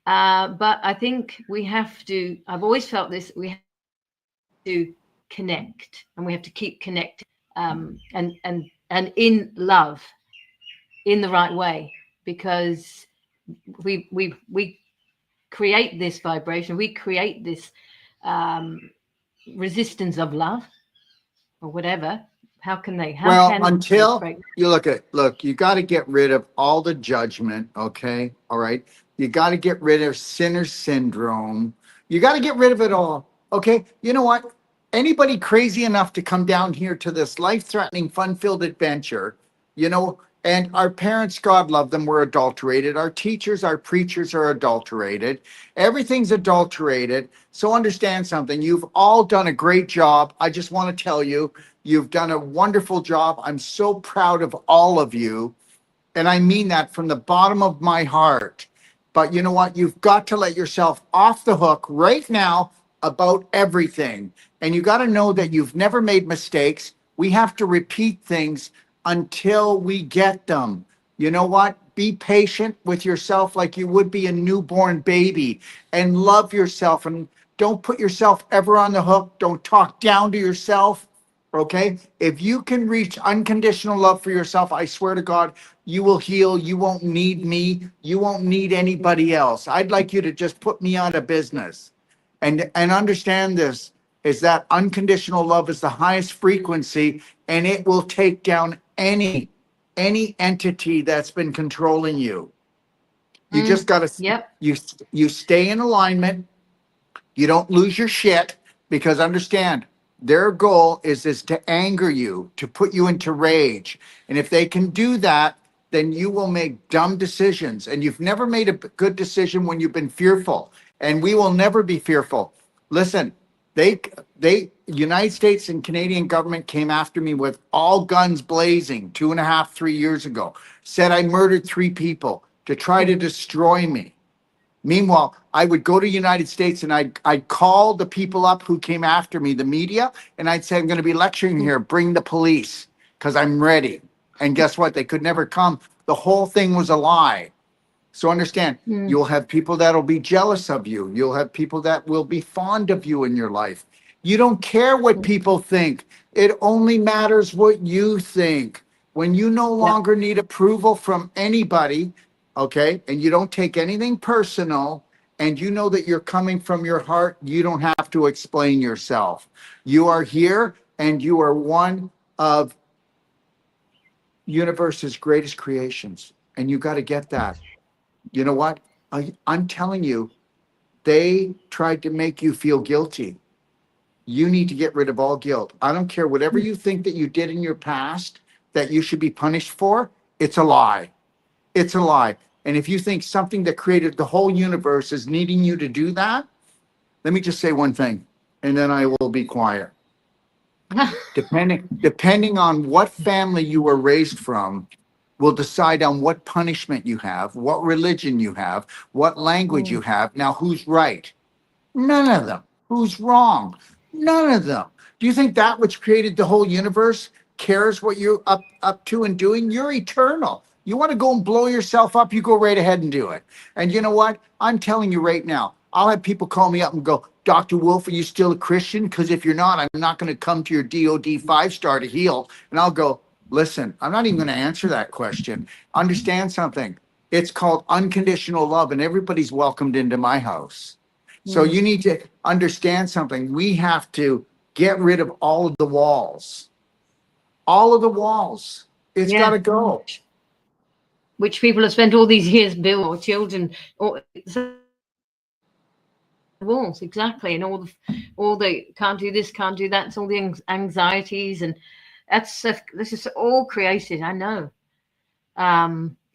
But I think we have to, I've always felt this, we have to connect, and we have to keep connecting, and in love, in the right way, because we create this vibration, we create this resistance of love or whatever. How can they? Well, until you look, you got to get rid of all the judgment. Okay. All right. You got to get rid of sinner syndrome. You got to get rid of it all. Okay. You know what? Anybody crazy enough to come down here to this life-threatening, fun-filled adventure, you know, and our parents, God love them, were adulterated. Our teachers, our preachers are adulterated. Everything's adulterated. So understand something. You've all done a great job. I just want to tell you, you've done a wonderful job. I'm so proud of all of you. And I mean that from the bottom of my heart. But you know what? You've got to let yourself off the hook right now about everything. And you got to know that you've never made mistakes. We have to repeat things until we get them. You know what? Be patient with yourself like you would be a newborn baby, and love yourself, and don't put yourself ever on the hook. Don't talk down to yourself. Okay? If you can reach unconditional love for yourself, I swear to God, you will heal. You won't need me. You won't need anybody else. I'd like you to just put me out of business. And understand this, is that unconditional love is the highest frequency, and it will take down any entity that's been controlling you. You just got to, Yep. you stay in alignment. You don't lose your shit, because understand, their goal is to anger you, to put you into rage. And if they can do that, then you will make dumb decisions. And you've never made a good decision when you've been fearful. And we will never be fearful. Listen, United States and Canadian government came after me with all guns blazing 2.5, 3 years ago. Said I murdered 3 people to try to destroy me. Meanwhile, I would go to the United States and I'd call the people up who came after me, the media, and I'd say, I'm going to be lecturing here. Bring the police, because I'm ready. And guess what? They could never come. The whole thing was a lie. So understand, you'll have people that'll be jealous of you. You'll have people that will be fond of you in your life. You don't care what people think. It only matters what you think. When you no longer need approval from anybody, okay, and you don't take anything personal, and you know that you're coming from your heart, you don't have to explain yourself. You are here, and you are one of universe's greatest creations, and you got to get that. You know what? I'm telling you, they tried to make you feel guilty. You need to get rid of all guilt. I don't care whatever you think that you did in your past that you should be punished for. It's a lie. It's a lie. And if you think something that created the whole universe is needing you to do that, let me just say one thing, and then I will be quiet. Depending on what family you were raised from, will decide on what punishment you have, what religion you have, what language you have. Now, who's right? None of them. Who's wrong? None of them. Do you think that which created the whole universe cares what you're up to and doing? You're eternal. You want to go and blow yourself up, you go right ahead and do it. And you know what? I'm telling you right now, I'll have people call me up and go, Dr. Wolfe, are you still a Christian? Because if you're not, I'm not going to come to your DOD 5-star to heal. And I'll go, listen, I'm not even going to answer that question. Understand something. It's called unconditional love, and everybody's welcomed into my house. So you need to understand something. We have to get rid of all of the walls. All of the walls. It's got to go. Which people have spent all these years building, or children, or walls, exactly, and all the can't do this, can't do that. It's all the anxieties, and this is all created. I know.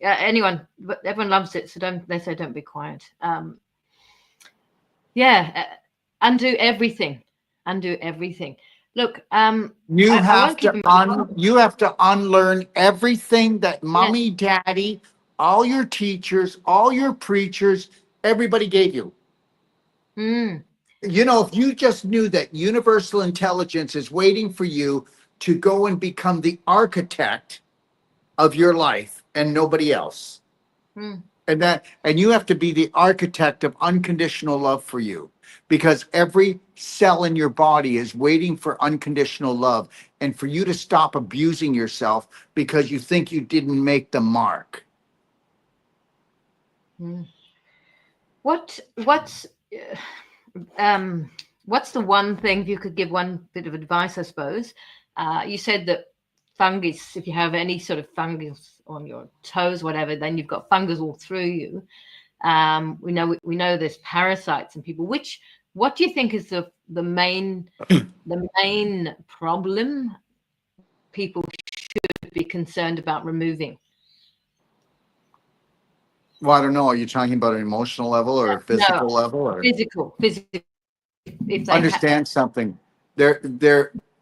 Anyone, but everyone loves it, so they say don't be quiet. Undo everything. Undo everything. Look, You I have won't keep to him much longer. you have to unlearn everything that Yes. mommy, daddy, all your teachers, all your preachers, everybody gave you. Mm, You know, if you just knew that universal intelligence is waiting for you to go and become the architect of your life and nobody else. mm, And you have to be the architect of unconditional love for you, because every cell in your body is waiting for unconditional love, and for you to stop abusing yourself because you think you didn't make the mark. mm. What's um what's the one thing, if you could give one bit of advice, I suppose? You said that fungus, if you have any sort of fungus on your toes, whatever, then you've got fungus all through you. We know there's parasites in people. What do you think is the main problem people should be concerned about removing? Well, I don't know. Are you talking about an emotional level or a No, physical level, or physical. If they have understand something?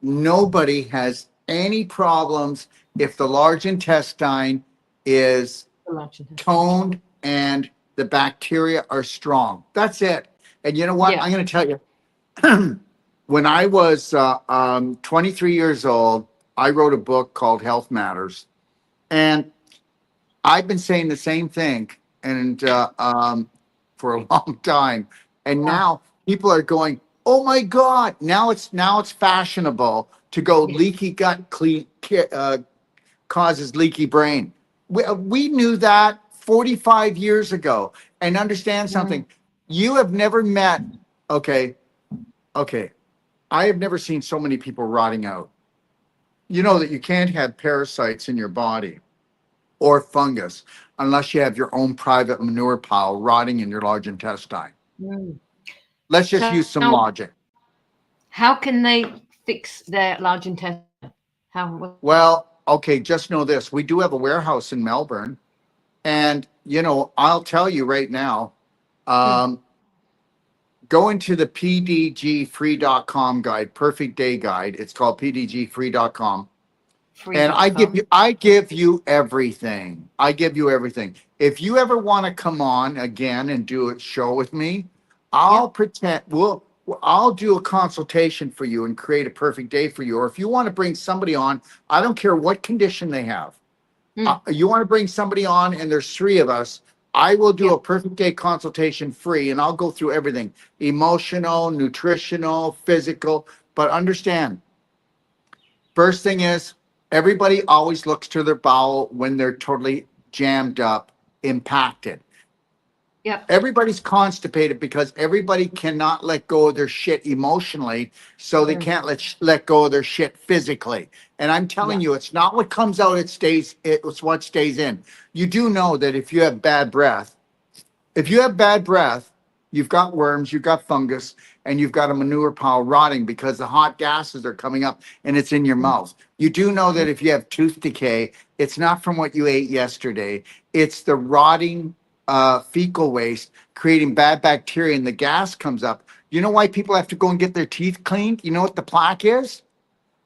Nobody has any problems if the large intestine is the lunch intestine. toned and the bacteria are strong. That's it. And you know what? Yeah. I'm going to tell you. When I was 23 years old, I wrote a book called Health Matters. And I've been saying the same thing and for a long time. And Wow. now people are going, "Oh my God!" Now it's fashionable to go Yeah. leaky gut causes leaky brain. We knew that 45 years ago. And understand Mm, something. You have never met, okay, okay. I have never seen so many people rotting out. You know that you can't have parasites in your body or fungus unless you have your own private manure pile rotting in your large intestine. mm. Let's just So use some logic. how can they fix their large intestine? How? Well, okay, just know this. We do have a warehouse in Melbourne. And, I'll tell you right now, Mm, um, go into the pdgfree.com guide, perfect day guide. It's called pdgfree.com. And free.com. I give you everything. I give you everything. If you ever want to come on again and do a show with me, Yeah. I'll do a consultation for you and create a perfect day for you. Or if you want to bring somebody on, I don't care what condition they have. Mm, You want to bring somebody on, and there's three of us. I will do yeah. a perfect day consultation free, and I'll go through everything: emotional, nutritional, physical. But understand, first thing is, everybody always looks to their bowel when they're totally jammed up, impacted. Yep. Everybody's constipated because everybody cannot let go of their shit emotionally, so they Mm, can't let go of their shit physically. And I'm yeah. telling you, it's not what comes out, it's what stays in. You do know that if you have bad breath, you've got worms, you've got fungus, and you've got a manure pile rotting because the hot gases are coming up and it's in your Mm, mouth. You do know mm, that if you have tooth decay, it's not from what you ate yesterday. It's the rotting fecal waste creating bad bacteria, and the gas comes up. You know why people have to go and get their teeth cleaned? You know what the plaque is?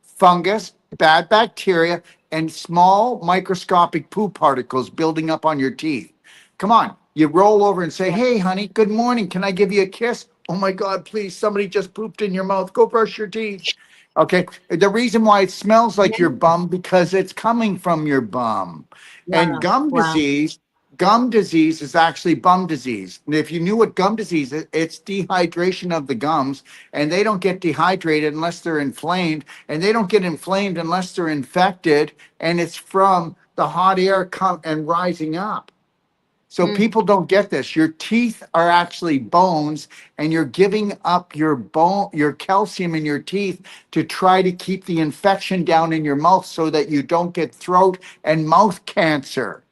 Fungus, bad bacteria, and small microscopic poo particles building up on your teeth. Come on, you roll over and say, yeah. "Hey, honey, good morning. Can I give you a kiss?" "Oh my God, please, somebody just pooped in your mouth. Go brush your teeth." Okay, the reason why it smells like your Yeah. bum, because it's coming from your bum. And Wow. Wow. gum disease is actually bum disease. And if you knew what gum disease is, it's dehydration of the gums, and they don't get dehydrated unless they're inflamed, and they don't get inflamed unless they're infected, and it's from the hot air come and rising up. So Mm, people don't get this. Your teeth are actually bones, and you're giving up your calcium in your teeth to try to keep the infection down in your mouth so that you don't get throat and mouth cancer.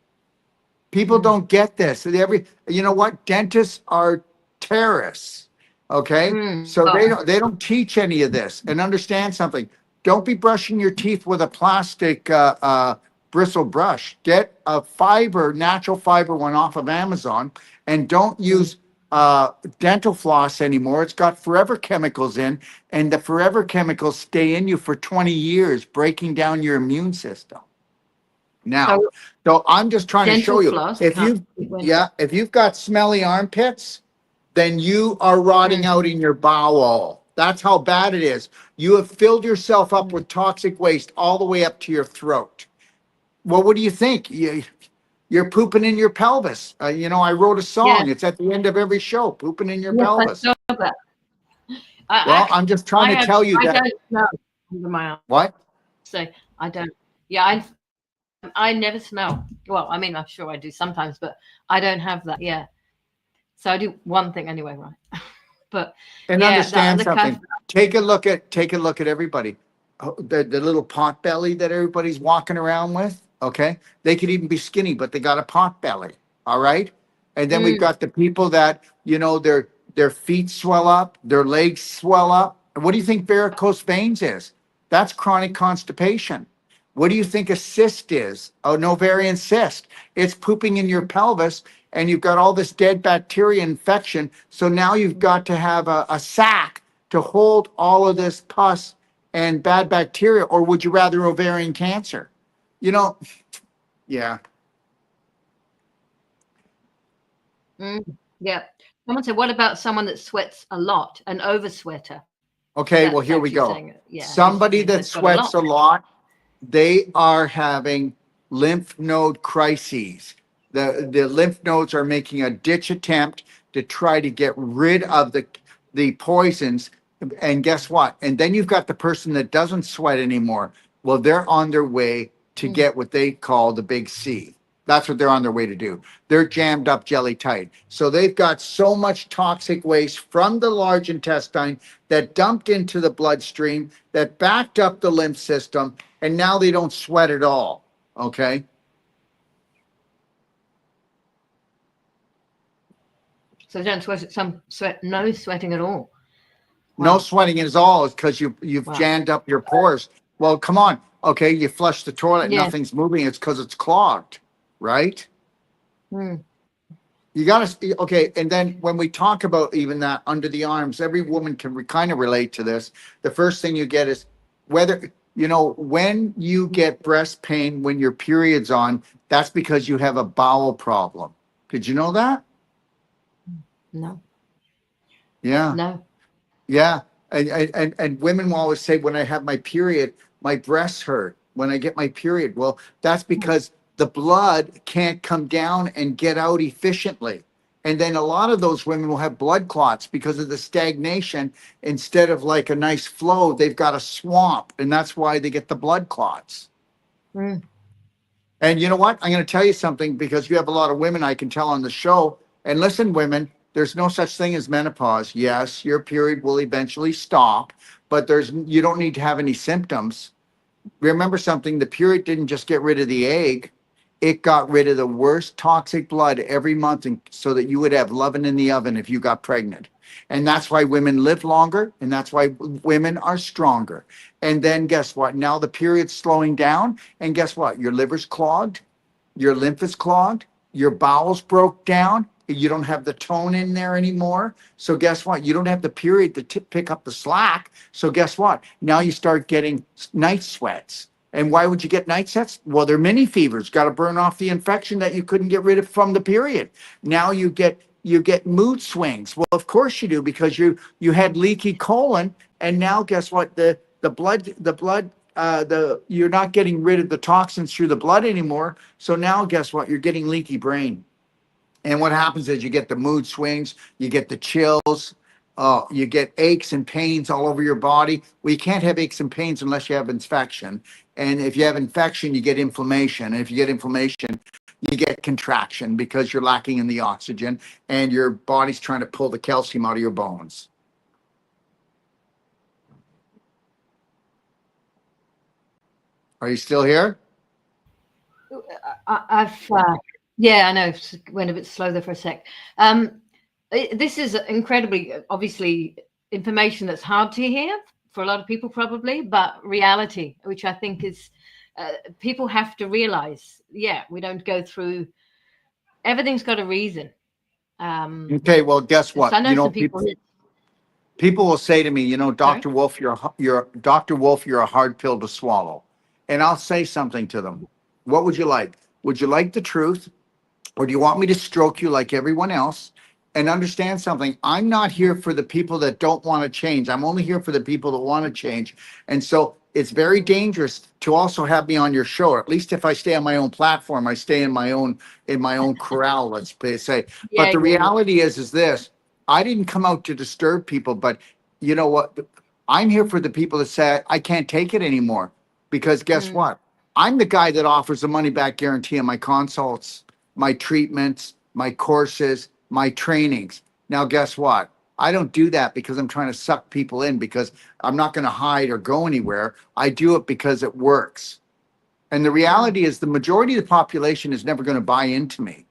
People mm, don't get this. You know what? Dentists are terrorists. Okay, mm. so Oh, they don't teach any of this. And understand something. Don't be brushing your teeth with a plastic bristle brush. Get a natural fiber one off of Amazon, and don't mm, use dental floss anymore. It's got forever chemicals in, and the forever chemicals stay in you for 20 years, breaking down your immune system. Now, So so I'm just trying to show dental you, floss if can't you, keep winning. yeah, if you've got smelly armpits, then you are rotting out in your bowel. That's how bad it is. You have filled yourself up with toxic waste all the way up to your throat. Well, what do you think? You're pooping in your pelvis. I wrote a Yeah. song. It's at the end of every show, pooping in your Yes, I pelvis. saw that. Well, I'm just trying to tell you I that. don't smell under my arm, What? so I don't. Yeah, I never smell. Well, I mean, I'm sure I do sometimes, but I don't have that. Yeah. So I do one thing anyway, right? But And yeah, understand the something. Take a look at everybody. The little pot belly that everybody's walking around with. Okay, they could even be skinny, but they got a pot belly. All right, and then we've got the people that their feet swell up, their legs swell up. And what do you think varicose veins is? That's chronic constipation. What do you think a cyst is? An ovarian cyst. It's pooping in your pelvis, and you've got all this dead bacteria infection. So now you've got to have a sac to hold all of this pus and bad bacteria, or would you rather ovarian cancer? You know, yeah. Yeah. Someone said, what about someone that sweats a lot, an over sweater? Okay, well, That's here we actually go. saying, yeah, Somebody if that they've got a sweats lot. a lot, they are having lymph node crises. The lymph nodes are making a ditch attempt to try to get rid of the poisons. And guess what? And then you've got the person that doesn't sweat anymore. Well, they're on their way to get what they call the big C. That's what they're on their way to do. They're jammed up jelly tight. So they've got so much toxic waste from the large intestine that dumped into the bloodstream, that backed up the lymph system, and now they don't sweat at all. Okay. So they don't sweat, no sweating at all. No Wow. sweating at all is because you've Wow. jammed up your pores. Well, come on. Okay, you flush the toilet, Yeah. nothing's moving. It's because it's clogged, right? Mm. You got to, okay. And then when we talk about even that under the arms, every woman can kind of relate to this. The first thing you get is whether, when you get breast pain when your period's on, that's because you have a bowel problem. Did you know that? No. Yeah. No. Yeah. And women will always say, when I have my period, my breasts hurt when I get my period. Well, that's because the blood can't come down and get out efficiently. And then a lot of those women will have blood clots because of the stagnation. Instead of like a nice flow, they've got a swamp. And that's why they get the blood clots. Mm. And you know what? I'm going to tell you something, because you have a lot of women I can tell on the show. And listen, women, there's no such thing as menopause. Yes, your period will eventually stop, but you don't need to have any symptoms. Remember something, the period didn't just get rid of the egg. It got rid of the worst toxic blood every month, and so that you would have loving in the oven if you got pregnant. And that's why women live longer, and that's why women are stronger. And then guess what? Now the period's slowing down, and guess what? Your liver's clogged, your lymph is clogged, your bowels broke down, you don't have the tone in there anymore. So guess what? You don't have the period to pick up the slack. So guess what? Now you start getting night sweats. And why would you get night sweats? Well, they're mini fevers. Got to burn off the infection that you couldn't get rid of from the period. Now you get mood swings. Well, of course you do, because you had leaky colon, and now guess what? The blood you're not getting rid of the toxins through the blood anymore. So now guess what? You're getting leaky brain. And what happens is you get the mood swings, you get the chills, you get aches and pains all over your body. Well, you can't have aches and pains unless you have infection. And if you have infection, you get inflammation. And if you get inflammation, you get contraction, because you're lacking in the oxygen and your body's trying to pull the calcium out of your bones. Are you still here? Yeah, I know. Went a bit slow there for a sec. This is incredibly, obviously, information that's hard to hear for a lot of people probably, but reality, which I think is, people have to realize, yeah, we don't go through, everything's got a reason. Okay, well, guess So I what? know some people. People will say to me, Sorry? Dr. Wolfe, you're Dr. Wolfe, you're a hard pill to swallow. And I'll say something to them. What would you like? Would you like the truth? Or do you want me to stroke you like everyone else? And understand something. I'm not here for the people that don't want to change. I'm only here for the people that want to change. And so it's very dangerous to also have me on your show. Or at least if I stay on my own platform, I stay in my own corral, let's say. But Yeah, the yeah, reality is this. I didn't come out to disturb people, but you know what? I'm here for the people that say I can't take it anymore. Because guess Mm. what? I'm the guy that offers the money back guarantee on my consults, my treatments, my courses, my trainings. Now, guess what? I don't do that because I'm trying to suck people in because I'm not going to hide or go anywhere. I do it because it works. And the reality is the majority of the population is never going to buy into me.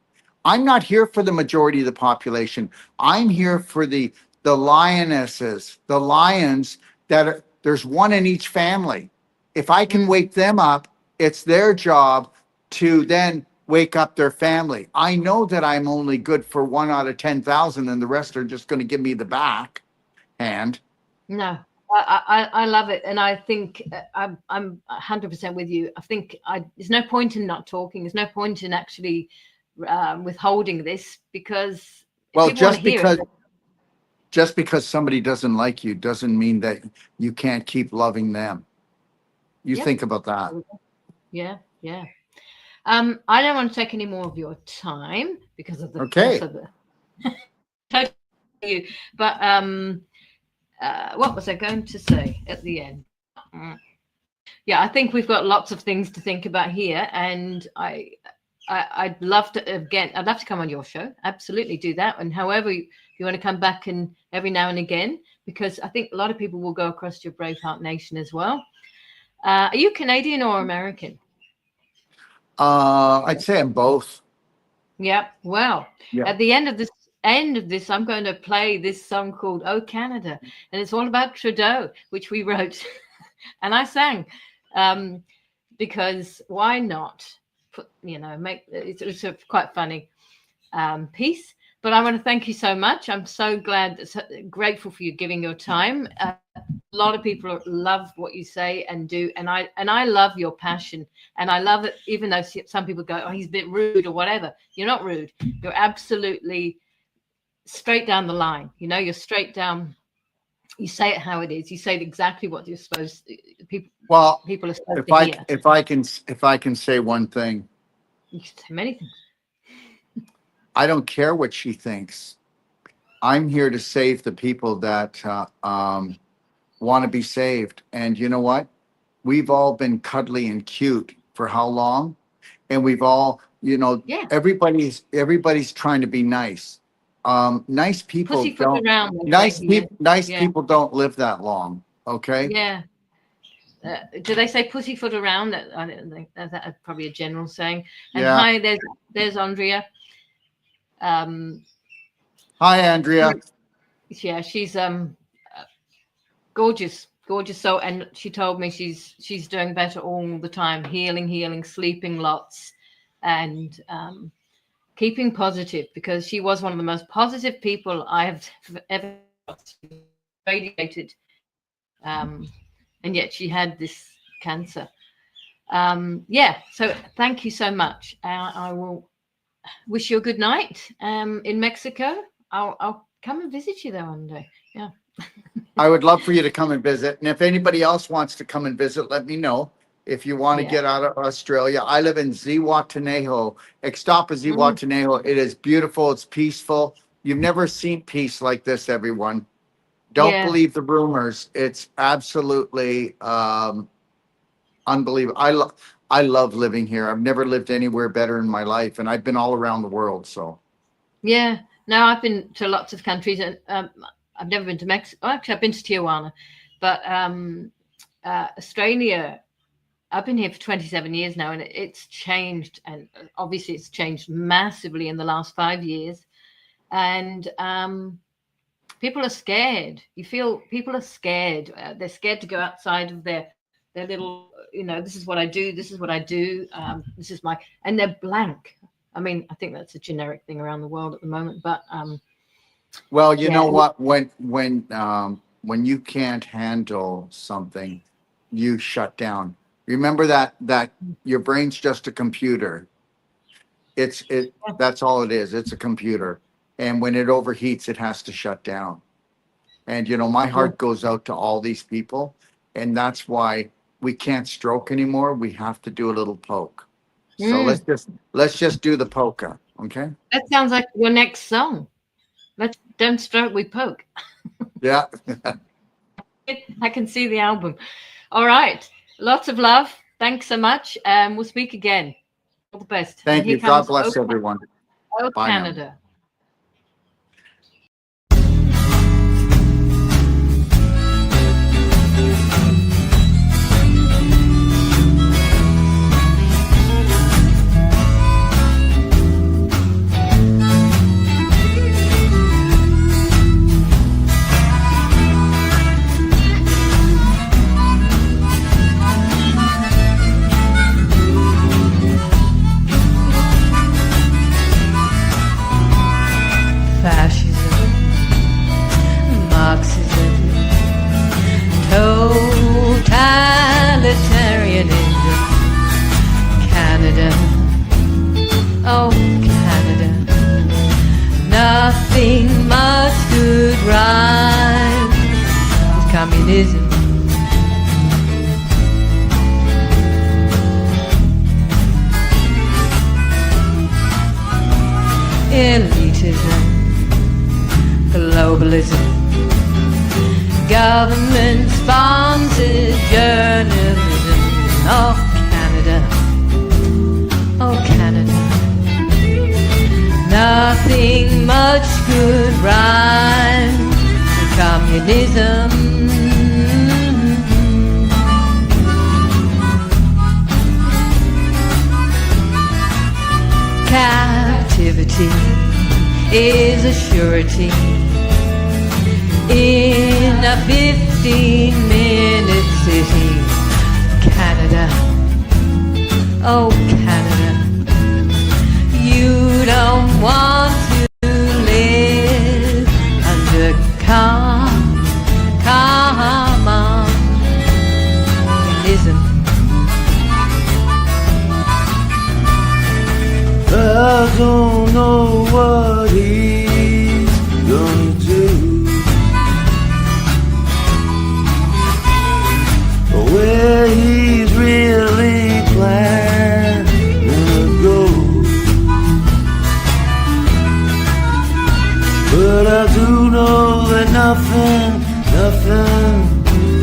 I'm not here for the majority of the population. I'm here for the lionesses, the lions there's one in each family. If I can wake them up, it's their job to then wake up their family. I know that I'm only good for 1 out of 10,000 and the rest are just going to give me the back hand. No, I love it, and I think I'm 100% with you. I think there's no point in not talking. There's no point in actually withholding this because Well, people want to hear it. just because somebody doesn't like you doesn't mean that you can't keep loving them. You Yep. think about that. Yeah, yeah. I don't want to take any more of your time because of the Okay. also the but what was I going to say at the end? Yeah, I think we've got lots of things to think about here, and I'd love to I'd love to come on your show. Absolutely do that, and however you want to come back and every now and again, because I think a lot of people will go across to your Braveheart Nation as well. Are you Canadian or American? I'd say I'm both. Yeah. Well, Yeah. at the end of this, I'm going to play this song called "Oh Canada," and it's all about Trudeau, which we wrote, and I sang, because why not? Make it's a quite funny piece. But I want to thank you so much. I'm so grateful for you giving your time. A lot of people love what you say and do, and I love your passion, and I love it. Even though some people go, "Oh, he's a bit rude" or whatever, you're not rude. You're absolutely straight down the line. You're straight down. You say it how it is. You say exactly what you're supposed to. People are supposed to hear. If I can say one thing, You can say many things. I don't care what she thinks. I'm here to save the people that want to be saved. And you know what? We've all been cuddly and cute for how long? And we've all, Yeah. everybody's trying to be nice. Nice people Pussyfoot around. nice people don't live that long. Okay. Yeah. Do they say pussyfoot around? I don't think that's probably a general saying. And Yeah. hi, there's Andrea. Hi, Andrea. Yeah, she's gorgeous. So, and she told me she's doing better all the time, healing, sleeping lots, and keeping positive, because she was one of the most positive people I have ever radiated, and yet she had this cancer. So thank you so much. I will wish you a good night in Mexico. I'll come and visit you there one day. Yeah. I would love for you to come and visit. And if anybody else wants to come and visit, let me know. If you want to get out of Australia, I live in Zihuatanejo, Ixtapa, Zihuatanejo. It is beautiful. It's peaceful. You've never seen peace like this, everyone. Don't believe the rumors. It's absolutely unbelievable. I love living here. I've never lived anywhere better in my life, and I've been all around the world. So yeah, now I've been to lots of countries, and I've never been to Mexico. Actually, I've been to Tijuana, but Australia, I've been here for 27 years now, and it's changed, and obviously it's changed massively in the last 5 years, and people are scared. You feel people are scared. They're scared to go outside of their little, this is what I do. This is what I do. This is and they're blank. I mean, I think that's a generic thing around the world at the moment, but well, you yeah. know what? When you can't handle something, you shut down. Remember that your brain's just a computer. That's all it is. It's a computer. And when it overheats, it has to shut down. And my heart goes out to all these people, and that's why we can't stroke anymore. We have to do a little poke. So let's just do the polka, okay? That sounds like your next song. Let's don't stroke, we poke. Yeah. I can see the album. All right. Lots of love. Thanks so much. We'll speak again. All the best. Thank you. God bless everyone. Bye Canada. Now. Totalitarianism, Canada, oh Canada, nothing much could rhyme with communism. Elitism, globalism, government-sponsored journalism. Oh, Canada. Oh, Canada. Nothing much could rhyme with communism. Captivity is a surety in a 15-minute city. Canada, oh Canada, you don't want to live under communism. I don't know what he's gonna do, where he's really planning to go. But I do know that nothing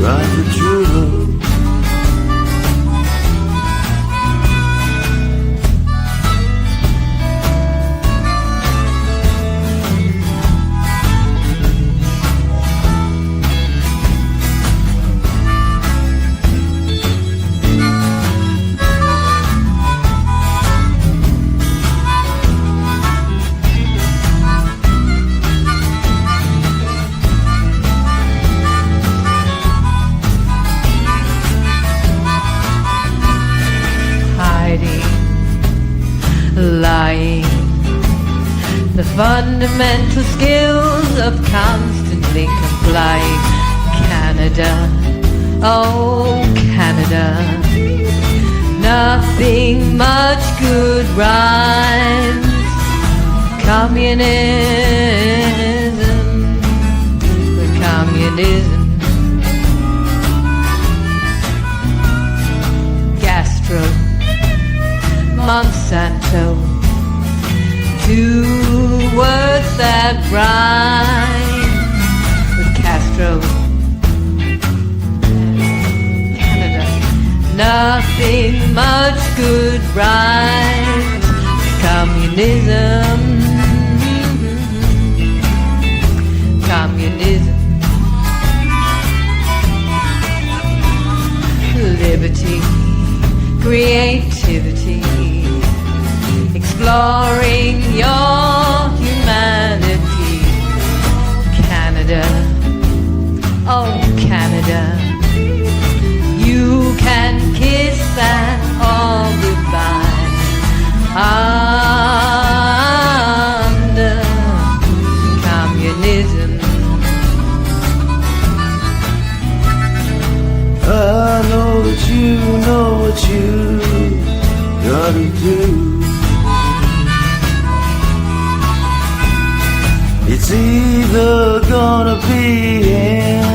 like the true love. Lying, the fundamental skills of constantly complying. Canada, oh Canada, nothing much good rhymes. Communism, with communism. Gastro, Monsanto, two words that rhyme with Castro. Canada, nothing much good rhymes with communism. Communism. Liberty, creativity, exploring your humanity. Canada, oh Canada, you can kiss that all goodbye. what to do. It's either gonna be him